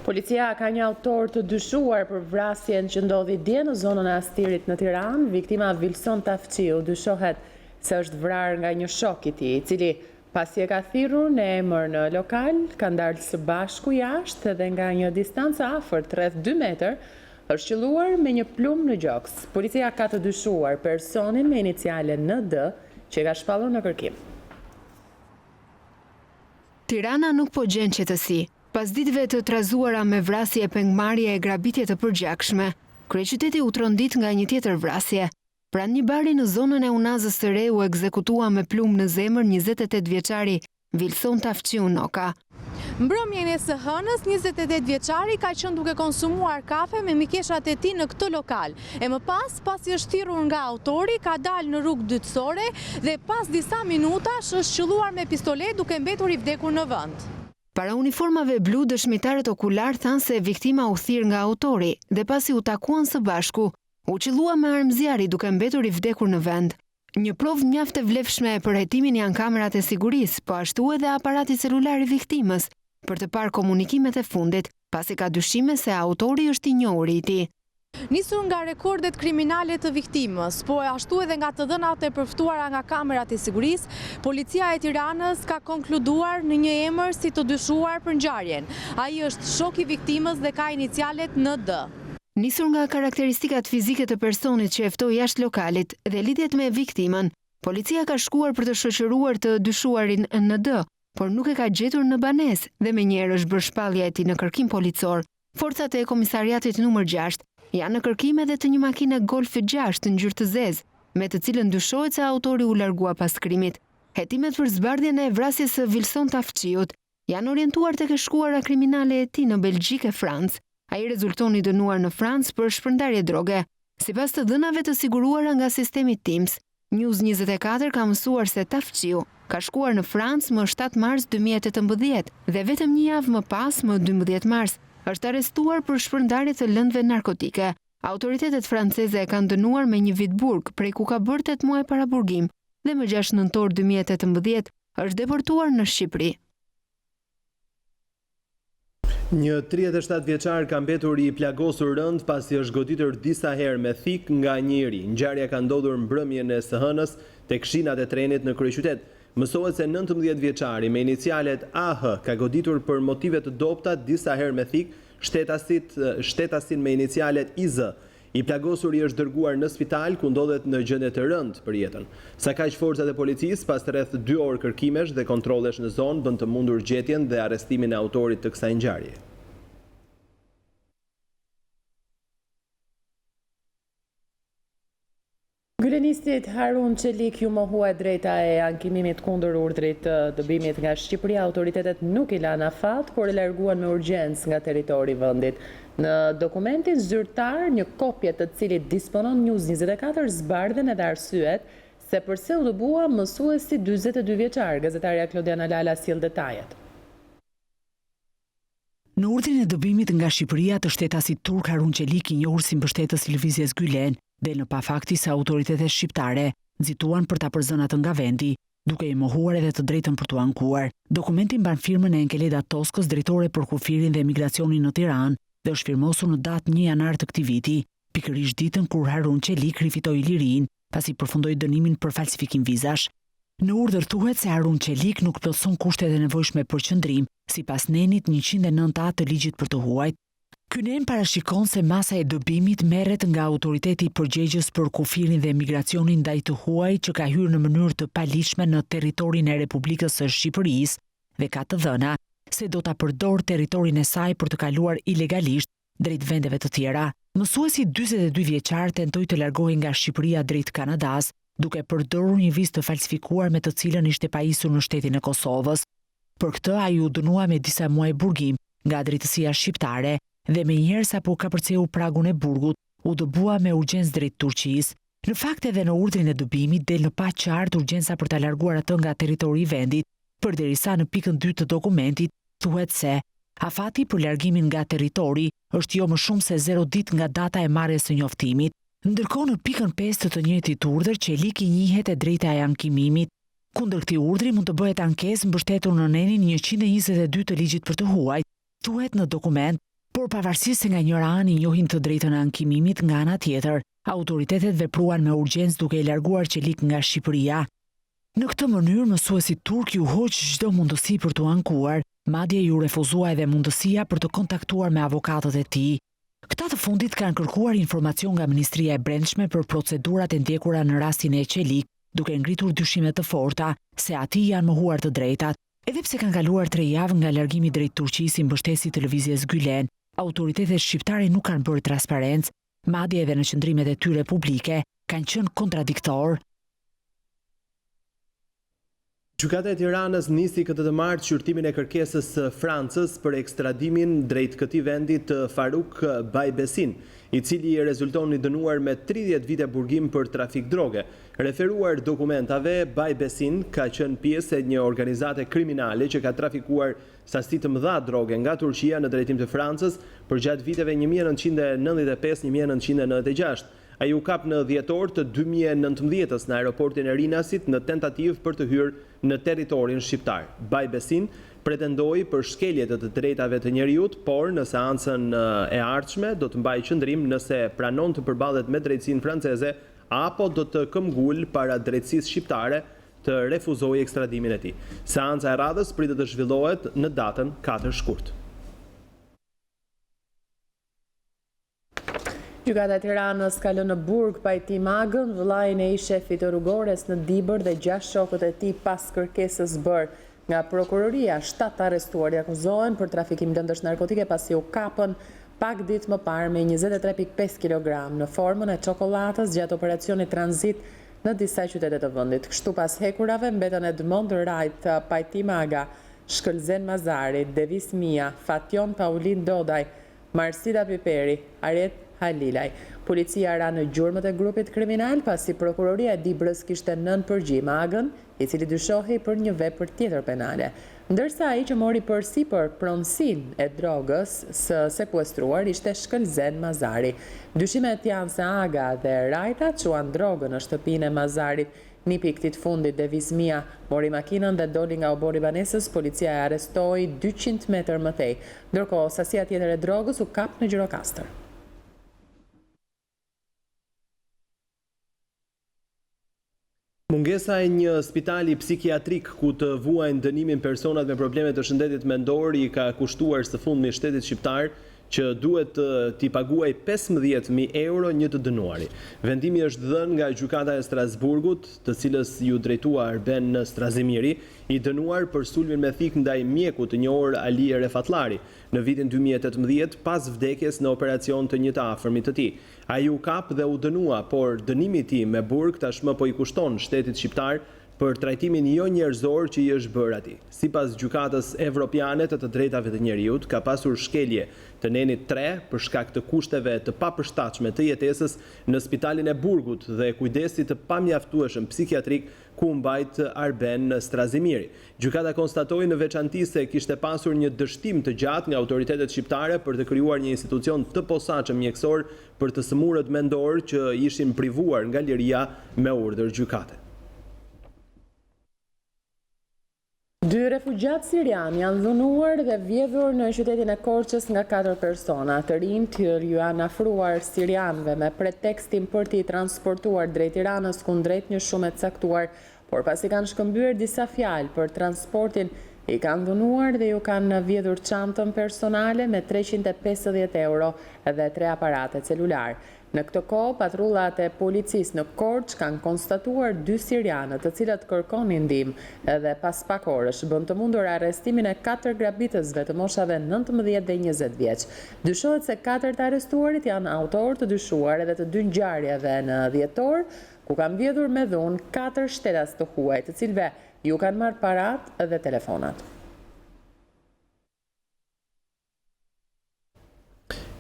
Policia ka një autor të dyshuar për vrasjen që ndodhi dje në zonën e Astirit në Tiranë. Viktima Vilson Tafqiu dyshohet se është vrarë nga një shok i tij, i cili pasi e ka thirrur në emër në lokal, ka ndalë së bashku jashtë dhe nga një distancë afërt rreth 2 metër është qelluar me një plumë në gjoks. Policia ka të dyshuar personin me iniciale ND që ka shpallur në kërkim. Tirana nuk po gjen qetësi. Pas ditëve të trazuara me vrasje, pengmarrje e grabitje të përgjakshme, kryeqyteti u trondit nga një tjetër vrasje. Pranë një bari në zonën e Unazës së Re u ekzekutua me plumë në zemër 28 vjeçari Vilson Tafqiu Noka. Mbrëmjen e së hënës, 28 vjeçari ka qenë duke konsumuar kafe me mikeshat e tij në këtë lokal. E më pas, pasi është thirrur nga autori, ka dalë në rrugë dytësore dhe pas disa minutash është qelluar me pistolet duke mbetur i vdekur në vend. Para uniformave blu, dëshmitarët okular thanë se viktima u thirr nga autori dhe pasi u takuan së bashku, u qellua me armë zjarri duke mbetur i vdekur në vend. Një provë mjaft e vlefshme për hetimin janë kamerat e sigurisë, po ashtu edhe aparati celular i viktimës, për të parë komunikimet e fundit, pasi ka dyshime se autori është i njohur i tij. Nisur nga rekordet kriminale të viktimës, po ashtu edhe nga të dhënat e përftuara nga kamerat e sigurisë, policia e Tiranës ka konkluduar në një emër si të dyshuar për ngjarjen. Ai është shok i viktimës dhe ka inicialet ND. Nisur nga karakteristikat fizike të personit që e ftoi jashtë lokalit dhe lidhjet me viktimën, policia ka shkuar për të shoqëruar të dyshuarin ND, por nuk e ka gjetur në banesë dhe menjëherë është bërë shpallja e tij në kërkim policor. Forcat e komisariatit numër 6 janë në kërkim edhe të një makine Golf 6 të ngjyrë të zezë, me të cilën dyshohet se autori u largua pas krimit. Hetimet për zbardhjen e vrasjes së Vilson Tafqiut janë orientuar tek e shkuara kriminale e tij në Belgjikë e Francë. Ai rezulton i dënuar në Francë për shpërndarje droge. Sipas të dhënave të siguruara nga sistemi Teams, News24 ka mësuar se Tafqiu ka shkuar në Francë më 7 mars 2018 dhe vetëm një javë më pas, më 12 mars, është arrestuar për shpërndarje të lëndëve narkotike. Autoritetet franceze e kanë dënuar me një vit burg, prej ku ka bërë 8 muaj para burgim, dhe më 6 nëntor 2018 është deportuar në Shqipëri. Një 37 vjeçar ka mbetur i plagosur rënd pasi është goditur disa herë me thik nga njëri. Ngjarja ka ndodhur mbrëmjen e së hënës tek shinat e trenit në kryeqytet. Mësohet se 19 vjeçari me inicialet AH ka goditur për motive të dobta disa herë me thik shtetasin me inicialet IZ. I plagosuri është dërguar në spital ku ndodhet në gjendje të rëndë për jetën. Sa kaq forcat e policisë pas rreth 2 orë kërkimesh dhe kontrollesh në zonë bën të mundur gjetjen dhe arrestimin e autorit të kësaj ngjarjeje. Gjulenistit Harun Çelik ju mohua drejta e ankimimit kundër urdhrit të dëbimit nga Shqipëria. Autoritetet nuk i lanë afat, por e larguan me urgjencë nga territori i vendit. Në dokumentin zyrtar, një kopje të cilit disponon News24 zbardhen edhe arsyet se përse u dëbua mësuesi 42 vjeçar. Gazetarja Klodiana Lala sjell detajet. Në urdhrin e dëbimit nga Shqipëria të shtetasit turk Harun Çelik, i njohur si mbështetës i lëvizjes Gülen, del në pafakti se autoritetet shqiptare nxituan për ta përzënë atë nga vendi, duke i mohuar edhe të drejtën për t'u ankuar. Dokumenti mban firmën e Enkeleda Toskës, drejtore për kufirin dhe emigracionin në Tiranë, dhe është firmosur në datë 1 janar të këtij viti, pikërisht ditën kur Harun Çelik rifitoi lirinë pasi përfundoi dënimin për falsifikim vizash. Në urdhër thuhet se Harun Çelik nuk plotson kushtet e nevojshme për qëndrim, sipas nenit 109A të ligjit për të huajt. Ky nen parashikon se masa e dëbimit merret nga autoriteti përgjegjës për kufirin dhe emigracionin ndaj të huaj që ka hyrë në mënyrë të paligjshme në territorin e Republikës së Shqipërisë dhe ka të dhëna se do ta përdor territorin e saj për të kaluar ilegalisht drejt vendeve të tjera. Mësuesi 42 vjeçar tentoi të largohej nga Shqipëria drejt Kanadas, duke përdorur një vizë të falsifikuar me të cilën ishte pajisur në shtetin e Kosovës. Për këtë ai u dënua me disa muaj burgim nga drejtësia shqiptare dhe menjëherë sapo ka përcjellur pragun e burgut, u dëbua me urgjencë drejt Turqisë. Në fakt edhe në urdhrin e dëbimit del në paqartë urgjenca për ta larguar atë nga territori i vendit, përderisa në pikën 2 të dokumentit thuhet se afati për largimin nga territori është jo më shumë se 0 ditë nga data e marrjes së njoftimit. Ndërkohë në pikën 5 të njëjtit urdhër, Çelik i njihet e drejta e ankimimit. Kundër këtij urdhri mund të bëhet ankesë mbështetur në nenin 122 të ligjit për të huajt, thuhet në dokument. Por pavarësisht se nga njëra anë i njohin të drejtën e ankimimit, nga ana tjetër, autoritetet vepruan me urgjencë duke i larguar Çelik nga Shqipëria. Në këtë mënyrë, mësuesi turk ju hoq çdo mundësi për t'u ankuar, madje ju refuzua edhe mundësia për të kontaktuar me avokatët e tij. Këta të fundit kanë kërkuar informacion nga Ministria e Brendshme për procedurat e ndjekura në rastin e Çelik, duke ngritur dyshime të forta se atij janë mohuar të drejtat. Edhe pse kanë kaluar 3 javë nga largimi drejt Turqisë i mbështesi televizjes Gülen, autoritetet shqiptare nuk kanë bërë transparencë, madje edhe në qëndrimet e tyre publike kanë qenë kontradiktor. Gjykata e Tiranës nisi këtë të martë shqyrtimin e kërkesës së Francës për ekstradimin drejt këtij vendi të Faruk Bajbesin, i cili rezulton i dënuar me 30 vite burgim për trafik droge. Referuar dokumentave, Bajbesin ka qenë pjesë e një organizate kriminale që ka trafikuar sasi të mëdha droge nga Turqia në drejtim të Francës për gjatë viteve 1995-1996. Ai u kap në dhjetor të 2019 në aeroportin e Rinasit në tentativë për të hyrë në territorin shqiptar. Bajbesin pretendoi për shkelje të drejtave të njerëzit, por në seancën e ardhshme do të mbajë qëndrim nëse pranon të përballet me drejtsinë franceze apo do të këmbgul para drejtësisë shqiptare të refuzojë ekstradimin e tij. Seanca e radhës pritet të zhvillohet në datën 4 shkurt. Gjykata e Tiranës ka lënë në burg pajtim Agën, vëllain e shefit të rrugores në Dibër dhe 6 shokët e tij pas kërkesës bërë nga prokuroria. 7 arrestuar akuzohen për trafikim lëndësh narkotike pasi u kapën pak ditë më parë me 23.5 kg në formën e çokoladës gjatë operacionit tranzit në disa qytete të vendit. Kështu pas hekurave mbetën Edmond Rajt, Pajtim Aga, Shkëlzen Mazari, Devis Mia, Fation Paulin Dodaj, Marsida Piperi, Aret Halilaj. Policia ra në gjurmët e grupit kriminal pasi prokuroria e Dibrës kishte nën përgjim Agën, i cili dyshohej për një vepër tjetër penale. Ndërsa ai që mori përsipër pronësinë e drogës së sekuestruar ishte Shkëlzen Mazari. Dyshimet janë se Aga dhe Rajta quan drogën në shtëpinë e Mazarit. Nipi i këtij fundit Devis Mia mori makinën dhe doli nga obori banesës, policia e arrestoi 200 metër më tej. Ndërkohë sasia tjetër e drogës u kap në Gjirokastër. Mungesa e një spitali psikiatrik ku të vuajnë dënimin personat me probleme të shëndetit mendor i ka kushtuar së fundmi shtetit shqiptar që duhet t'i paguaj 15.000 euro një të dënuari. Vendimi është dhënë nga gjykata e Strasburgut, të cilës ju drejtua Arben Strazimiri, i dënuar për sulmin me thik ndaj mjekut të njohur Ali Refatlari në vitin 2018 pas vdekjes në operacion të një të afërmit të tij. Ai u kap dhe u dënua, por dënimi i tij me burg tashmë po i kushton shtetit shqiptar për trajtimin jo njerëzor që i është bërë atij. Sipas gjykatës evropiane të drejtave të njerëzit, ka pasur shkelje të nenit 3 për shkak të kushteve të papërshtatshme të jetesës në spitalin e Burgut dhe kujdesit të pamjaftueshëm psikiatrik ku mbajt Arben Strazimiri. Gjykata konstatoi në veçanti se kishte pasur një dështim të gjatë nga autoritetet shqiptare për të krijuar një institucion të posaçëm mjekësor për të sëmurët mendor që ishin privuar nga liria me urdhër gjykate. 2 refugjat sirian janë dhunuar dhe vjedhur në qytetin e Korçës nga 4 persona. Të rinjt ju janë afruar sirianëve me pretekstin për t'i transportuar drejt Tiranës kundrejt një shume të caktuar, por pasi kanë shkëmbyer disa fjalë për transportin, i kanë dhunuar dhe ju kanë vjedhur çantën personale me 350 euro dhe 3 aparate celular. Në këtë kohë, patrullat e policisë në Korçë kanë konstatuar 2 sirianët, të cilët kërkonin ndihmë dhe pas pak orësh bën të mundur arrestimin e 4 grabitësve të moshave 19 dhe 20 vjeç. Dyshohet se 4 të arrestuarit janë autor të dyshuar edhe të 2 ngjarjeve në dhjetor, ku kanë vjedhur me dhunë 4 shtetas të huaj, të cilëve ju kanë marrë parat dhe telefonat.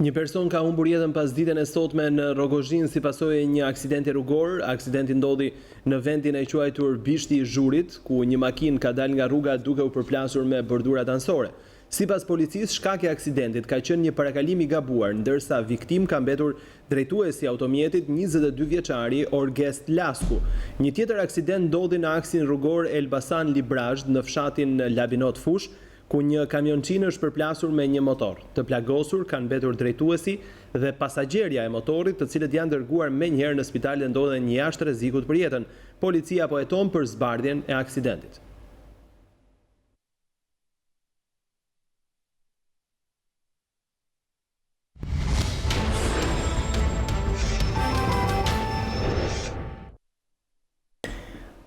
Një person ka humbur jetën pas ditën e sotme në Rogozhin si pasojë e një aksidenti rrugor. Aksidenti ndodhi në vendin e quajtur Bishti i Zhurit, ku një makinë ka dalë nga rruga duke u përplasur me bërdurat anësore. Sipas policisë, shkaki i aksidentit ka qenë një parakalim i gabuar, ndërsa viktim ka mbetur drejtuesi i automjetit 22 vjeçari Orgest Lasku. Një tjetër aksident ndodhi në aksin rrugor Elbasan Librazh në fshatin Labinot Fush, ku një kamionçinë është përplasur me një motor. Të plagosur kanë mbetur drejtuesi dhe pasagerja e motorit, të cilët janë dërguar menjëherë në spital dhe ndodhen jashtë rrezikut për jetën. Policia po heton për zbardhjen e aksidentit.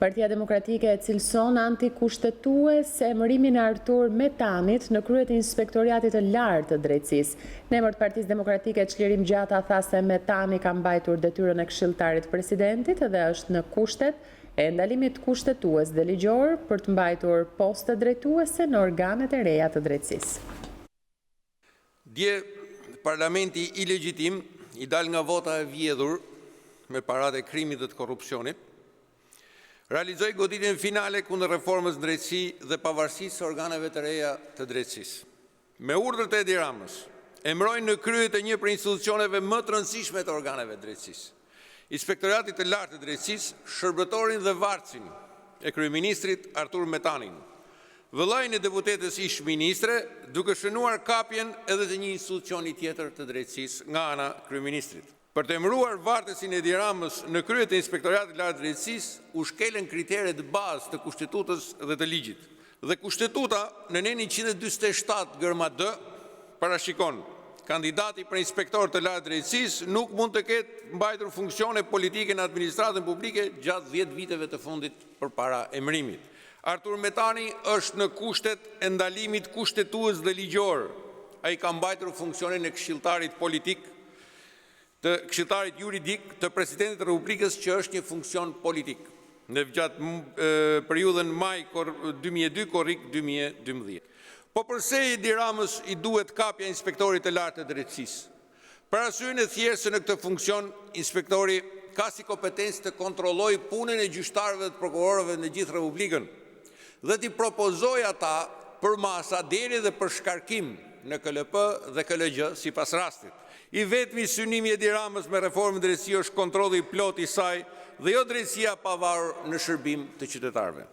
Partia Demokratike e cilëson antikushtetuese emërimin e Artur Metanit në krye të Inspektoriatit të Lartë të Drejtësisë. Në emër të Partisë Demokratike, Çlirim Gjata tha se Metani ka mbajtur detyrën e këshilltarit presidentit dhe është në kushtet e ndalimit kushtetues dhe ligjor për të mbajtur poste drejtuese në organet e reja të drejtësisë. Dje, parlamenti i legjitim i dal nga vota e vjedhur me paratë e krimit dhe të korrupsionit, realizoi goditjen finale kundër reformës në drejtësi dhe pavarësisë së organeve të reja të drejtësisë. Me urdhër të Edi Ramës, emërojnë në krye të një prej institucioneve më të rëndësishme të organeve të drejtësisë, Inspektoriatit të Lartë të Drejtësisë, shërbëtorin dhe varësin e kryeministrit Artur Metanin, vëllain e deputetës ish ministre, duke shënuar kapjen edhe të një institucioni tjetër të drejtësisë nga ana kryeministrit. Për të emëruar vartësin e Edi Ramës në krye të Inspektoriatit të Lartë të Drejtësisë, u shkelen kriteret bazë të kushtetutës dhe të ligjit. Dhe kushtetuta në neni 147 gërma D parashikon kandidati për inspektor të Lartë të Drejtësisë nuk mund të ketë mbajtur funksione politike në administratën publike gjatë 10 viteve të fundit përpara emërimit. Artur Metani është në kushtet e ndalimit kushtetues dhe ligjor. Ai ka mbajtur funksionin e këshilltarit politik, të këshilltarit juridik të presidentit të Republikës, që është një funksion politik në gjatë periudhën maj 2002 korrik 2012. Po përse Edi Ramës i duhet kapja inspektorit të lartë të drejtësisë? Për arsyën e thjeshtë se në këtë funksion inspektori ka si kompetencë të kontrollojë punën e gjyqtarëve dhe prokurorëve në gjithë Republikën dhe t'i propozojë ata për masa deri dhe për shkarkim në KLP dhe KLG sipas rastit. I vetmi synimi Edi Ramës me reformën drejtësi është kontrolli plot i saj dhe jo drejtësia pavarur në shërbim të qytetarëve.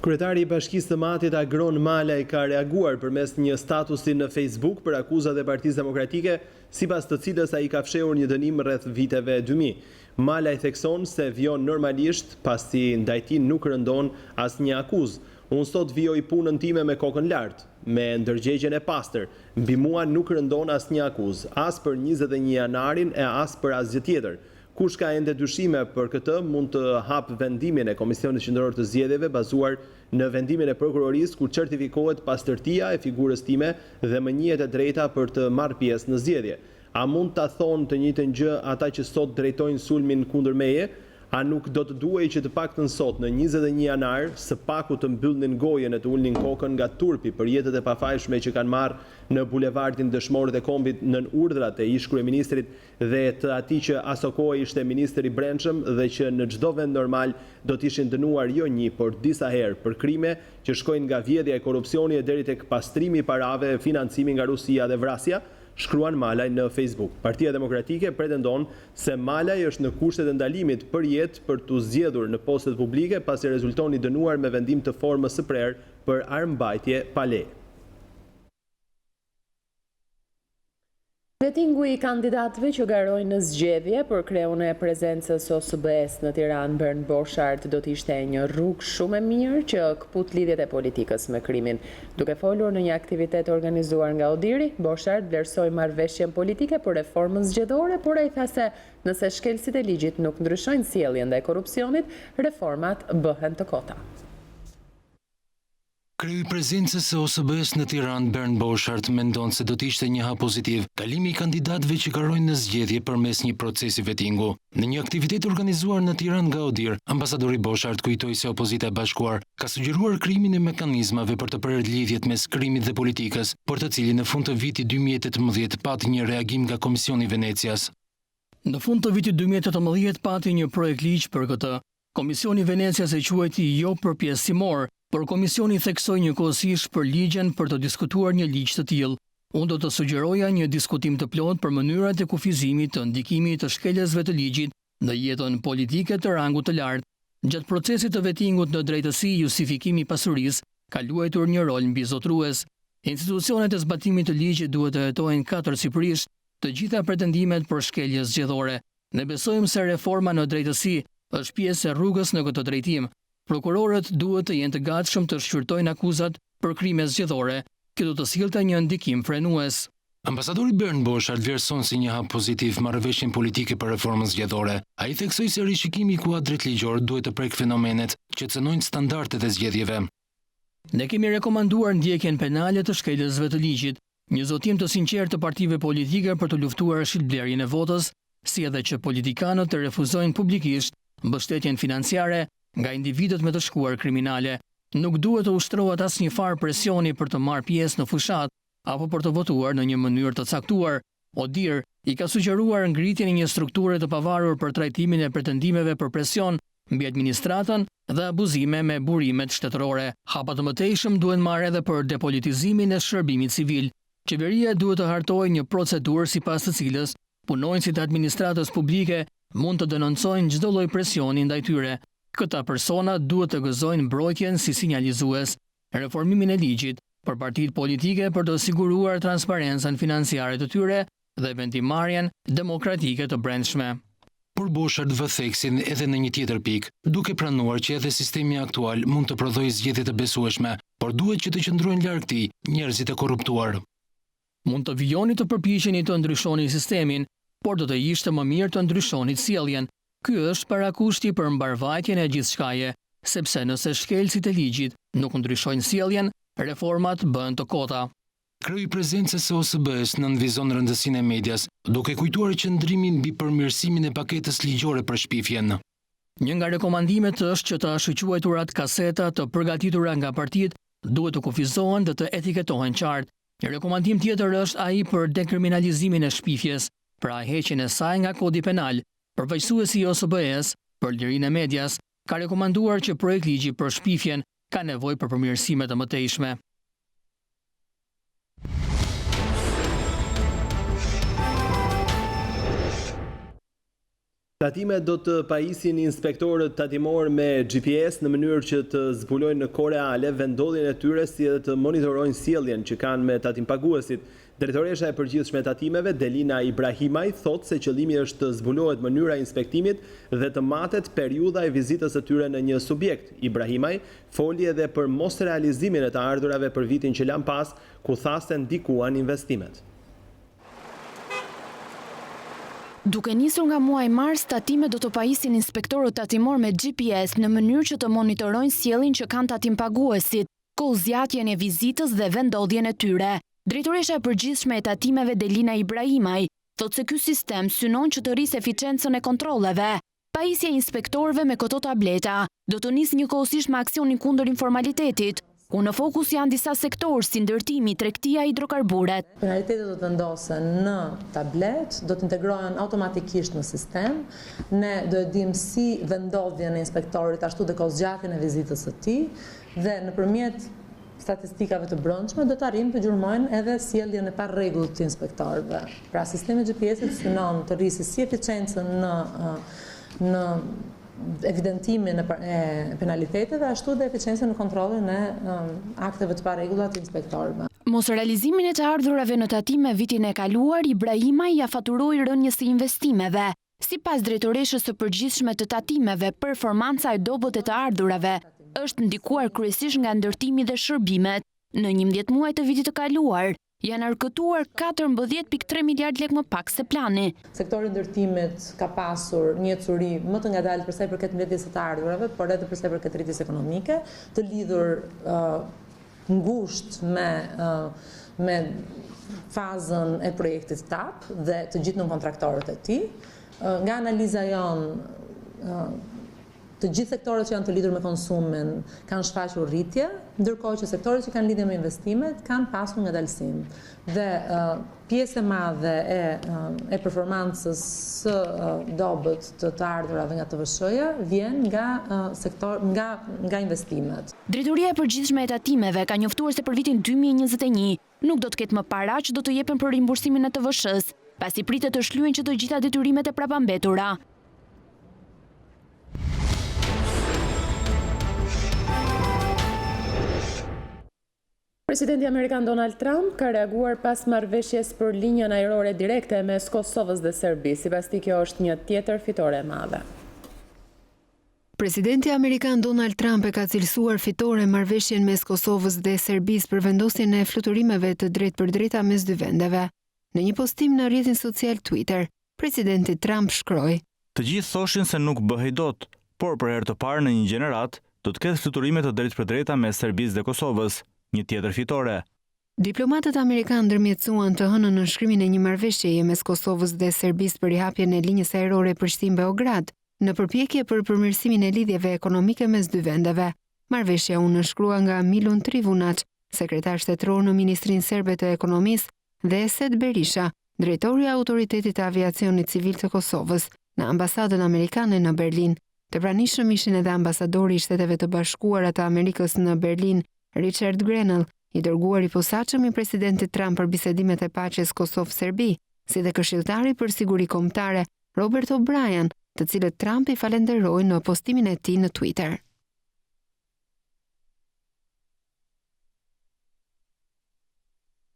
Kryetari i Bashkisë të Matit Agron Malaj ka reaguar përmes një statusi në Facebook për akuzat e Partisë Demokratike, sipas të cilës ai ka fshehur një dënim rreth viteve 2000. Malaj thekson se vijon normalisht pasi ndaj tij nuk rëndon asnjë akuzë. Unë sot vijoj punën time me kokën lartë, me ndërgjegjen e pastër. Mbi mua nuk rëndon asnjë akuzë, as për 21 janarin e as për asgjë tjetër. Kush ka ende dyshime për këtë mund të hap vendimin e Komisionit Qendror të Zgjedhjeve bazuar në vendimin e prokurorisë ku certifikohet pastërtia e figurës time dhe më njihet e drejta për të marrë pjesë në zgjedhje. A mund ta thonë të njëjtën gjë ata që sot drejtojnë sulmin kundër meje? A nuk do të duhej që të paktën sot në 21 janar së paku të mbyllnin gojen e të ulnin kokën nga turpi për jetët e pafajshme që kanë marrë në bulevardin Dëshmorët e Kombit nën urdhrat e ish kryeministrit dhe të atij që aso kohë ishte ministër i brendshëm dhe që në çdo vend normal do të ishin dënuar jo një, por disa herë për krime që shkojnë nga vjedhja e korrupsionit deri tek pastrimi i parave, financimi nga Rusia dhe vrasja, shkruan Malaj në Facebook. Partia Demokratike pretendon se Malaj është në kushtet e ndalimit për jetë për të zgjedhur në postet publike pasi rezulton i dënuar me vendim të formës së prerë për armbajtje pa leje. Vetingu i kandidatëve që garojnë në zgjedhje për kreun e prezencës OSBE-s në Tiranë, Bernd Borchardt, do të ishte një rrugë shumë e mirë që kaput lidhjet e politikës me krimin. Duke folur në një aktivitet organizuar nga Odiri, Borchardt vlerësoi marrëveshjen politike për reformën zgjedhore, por ai tha se nëse shkelësit e ligjit nuk ndryshojnë sjelljen ndaj korrupsionit, reformat bëhen të kota. Krye prezencës së OSBE-s në Tiranë, Bernd Borchardt mendon se do të ishte një hap pozitiv kalimi i kandidatëve që garojnë në zgjedhje përmes një procesi vetingu. Në një aktivitet organizuar në Tiranë nga Odir, ambasadori Borchardt kujtoi se opozita e bashkuar ka sugjeruar krijimin e mekanizmave për të prerë lidhjet mes krimit dhe politikës, por të cilin në fund të vitit 2018 pati një reagim nga Komisioni i Venecias. Në fund të vitit 2018 pati një projekt ligj për këtë. Komisioni i Venecias e quajti jo përpjesimor, por komisioni theksoi njëkohësisht për ligjen për të diskutuar një ligj të tillë. Unë do të sugjeroja një diskutim të plot për mënyrat e kufizimit të ndikimit të shkeljesve të ligjit në jetën politike të rangut të lartë. Gjatë procesit të vetingut në drejtësi, justifikimi i pasurisë ka luajtur një rol mbizotrues. Institucionet e zbatimit të ligjit duhet të hetojnë katërsipërisht të gjitha pretendimet për shkelje zgjedhore. Ne besojmë se reforma në drejtësi është pjesë e rrugës në këtë drejtim. Prokurorët duhet të jenë të gatshëm të shqyrtojnë akuzat për krime zgjedhore, që do të sillte një ndikim frenues. Ambasadori Bernd Borchardt vlerëson si një hap pozitiv marrëveshjen politike për reformën zgjedhore. Ai theksoi se rishikimi i kuadrit ligjor duhet të prek fenomenet që cënojnë standardet e zgjedhjeve. Ne kemi rekomanduar ndjekjen penale të shkeljesve të ligjit, një zotim të sinqertë të partive politike për të luftuar shitblerjen e votës, si edhe që politikanët të refuzojnë publikisht mbështetjen financiare nga individët me të shkuar kriminale. Nuk duhet të ushtrohet asnjë farë presioni për të marrë pjesë në fushat apo për të votuar në një mënyrë të caktuar. Odir i ka sugjeruar ngritjen e një strukture të pavarur për trajtimin e pretendimeve për presion mbi administratën dhe abuzime me burimet shtetërore. Hapa të mëtejshëm duhen marrë edhe për depolitizimin e shërbimit civil. Qeveria duhet të hartojë një procedurë sipas të cilës punonjësit e administratës publike mund të denoncojnë çdo lloj presioni ndaj tyre. Këta persona duhet të gëzojnë mbrojtjen si sinjalizues, reformimin e ligjit për partitë politike për të siguruar transparencën financiare të tyre dhe vendimarrjen demokratike të brendshme. Por Borchardt vë theksin edhe në një tjetër pikë, duke pranuar që edhe sistemi aktual mund të prodhojë zgjedhje të besueshme, por duhet që të qëndrojnë larg tij njerëzit e korruptuar. Mund të vijoni të përpiqeni të ndryshoni sistemin, por do të ishte më mirë të ndryshoni sjelljen. Ky është parakushti për mbarvajtjen e gjithçkaje, sepse nëse shkelësit e ligjit nuk ndryshojnë sjelljen, reformat bëhen të kota. Kryeji prezencës së OSBE-s nënvizon rëndësinë e medias, duke kujtuar qëndrimin mbi përmirësimin e paketës ligjore për shpifjen. Një nga rekomandimet është që të ashtuquajturat kaseta të përgatitura nga partitë duhet të kufizohen dhe të etiketohen qartë. Një rekomandim tjetër është ai për dekriminalizimin e shpifjes, pra heqjen e saj nga kodi penal. Përfaqësuesi i OSBE-s për lirinë e medias ka rekomanduar që projekt ligji për shpifjen ka nevojë për përmirësime të mëtejshme. Tatimet do të pajisin inspektorët tatimor me GPS në mënyrë që të zbulojnë në kohë reale vendodhjen e tyre si edhe të monitorojnë sjelljen që kanë me tatim-paguesit. Drejtoresha e përgjithshme e tatimeve, Delina Ibrahimaj, thotë se qëllimi është të zbulohet mënyra e inspektimit dhe të matet periudha e vizitës së tyre në një subjekt. Ibrahimaj foli edhe për mos realizimin e të ardhurave për vitin që lan pas, ku tha se ndikuan investimet. Duke nisur nga muaji mars, tatimet do të pajisin inspektorët tatimor me GPS në mënyrë që të monitorojnë sjelljen që kanë tatim-paguesit, kohëzgjatjen e vizitës dhe vendodhjen e tyre. Drejtoresha e përgjithshme e tatimeve Delina Ibrahimaj thotë se ky sistem synon që të rrisë eficiencën e kontrolleve. Pajisja e inspektorëve me këto tableta do të nisë njëkohësisht me aksionin kundër informalitetit, ku në fokus janë disa sektorë si ndërtimi, tregtia, hidrokarburet. Penalitetet do të vendosen në tablet, do të integrohen automatikisht në sistem. Ne do e dim si vendodhjen e inspektorit ashtu dhe kohëzgjatjen e vizitës së tij dhe nëpërmjet statistikave të brendshme do të arrijmë të gjurmojnë edhe sjelljen e parregullt të inspektorëve. Pra sistemi GPS-it synon të rrisë si eficiencën në evidentimin e penaliteteve, ashtu dhe eficiencën në kontrollin e akteve të parregulla të inspektorëve. Mos realizimin e të ardhurave në tatime vitin e kaluar, Ibrahimaj ja faturoi rënjes së investimeve. Sipas drejtoreshës së përgjithshme të tatimeve, performanca e dobët e të ardhurave është ndikuar kryesisht nga ndërtimi dhe shërbimet. Në 11 muaj të vitit të kaluar, janë arkëtuar 14.3 miliard lekë më pak se plani. Sektori ndërtimit ka pasur një ecuri më të ngadalë për sa i përket mbledhjes së të ardhurave, por edhe për sa i përket rritjes ekonomike, të lidhur ngushtë me fazën e projektit TAP dhe të gjithë kontraktorët e tij. Nga analiza jonë, të gjithë sektorët që janë të lidhur me konsumin kanë shfaqur rritje, ndërkohë që sektorët që kanë lidhje me investimet kanë pasur ngadalësim. Dhe pjesë e madhe e performancës së dobët të ardhurave nga TVSH-ja vjen nga investimet. Drejtoria e përgjithshme e tatimeve ka njoftuar se për vitin 2021 nuk do të ketë më para që do të jepen për rimbursimin e TVSH-s, pasi pritet të shlyen që të gjitha detyrimet e prapambetura. Presidenti Amerikan Donald Trump ka reaguar pas marrëveshjes për linjën ajrore direkte mes Kosovës dhe Serbisë, sipas tij kjo është një tjetër fitore e madhe. Presidenti Amerikan Donald Trump e ka cilësuar fitore marrëveshjen mes Kosovës dhe Serbisë për vendosjen e fluturimeve të drejtpërdrejta mes dy vendeve. Në një postim në rrjetin social Twitter, presidenti Trump shkroi: "Të gjithë thoshin se nuk bëhej dot, por për herë të parë në një gjenerat do të ketë fluturime të drejtpërdrejta mes Serbisë dhe Kosovës, një tjetër fitore." Diplomatët amerikanë ndërmjetësuan të hënën nënshkrimin e një marrëveshjeje mes Kosovës dhe Serbisë për rihapjen e linjës ajrore Prishtinë-Beograd, në përpjekje për përmirësimin e lidhjeve ekonomike mes dy vendeve. Marrëveshja u nënshkrua nga Milun Trivunac, sekretar shtetëror në Ministrinë Serbe të Ekonomisë, dhe Esed Berisha, drejtori i Autoritetit të Aviacionit Civil të Kosovës, në ambasadën amerikane në Berlin. Të pranishëm ishin edhe ambasadori i Shteteve të Bashkuara të Amerikës në Berlin, Richard Grenell, i dërguar i posaçëm i presidentit Trump për bisedimet e paqes Kosovë-Serbi, si dhe këshilltari për siguri kombëtare Robert O'Brien, të cilët Trump i falenderoi në postimin e tij në Twitter.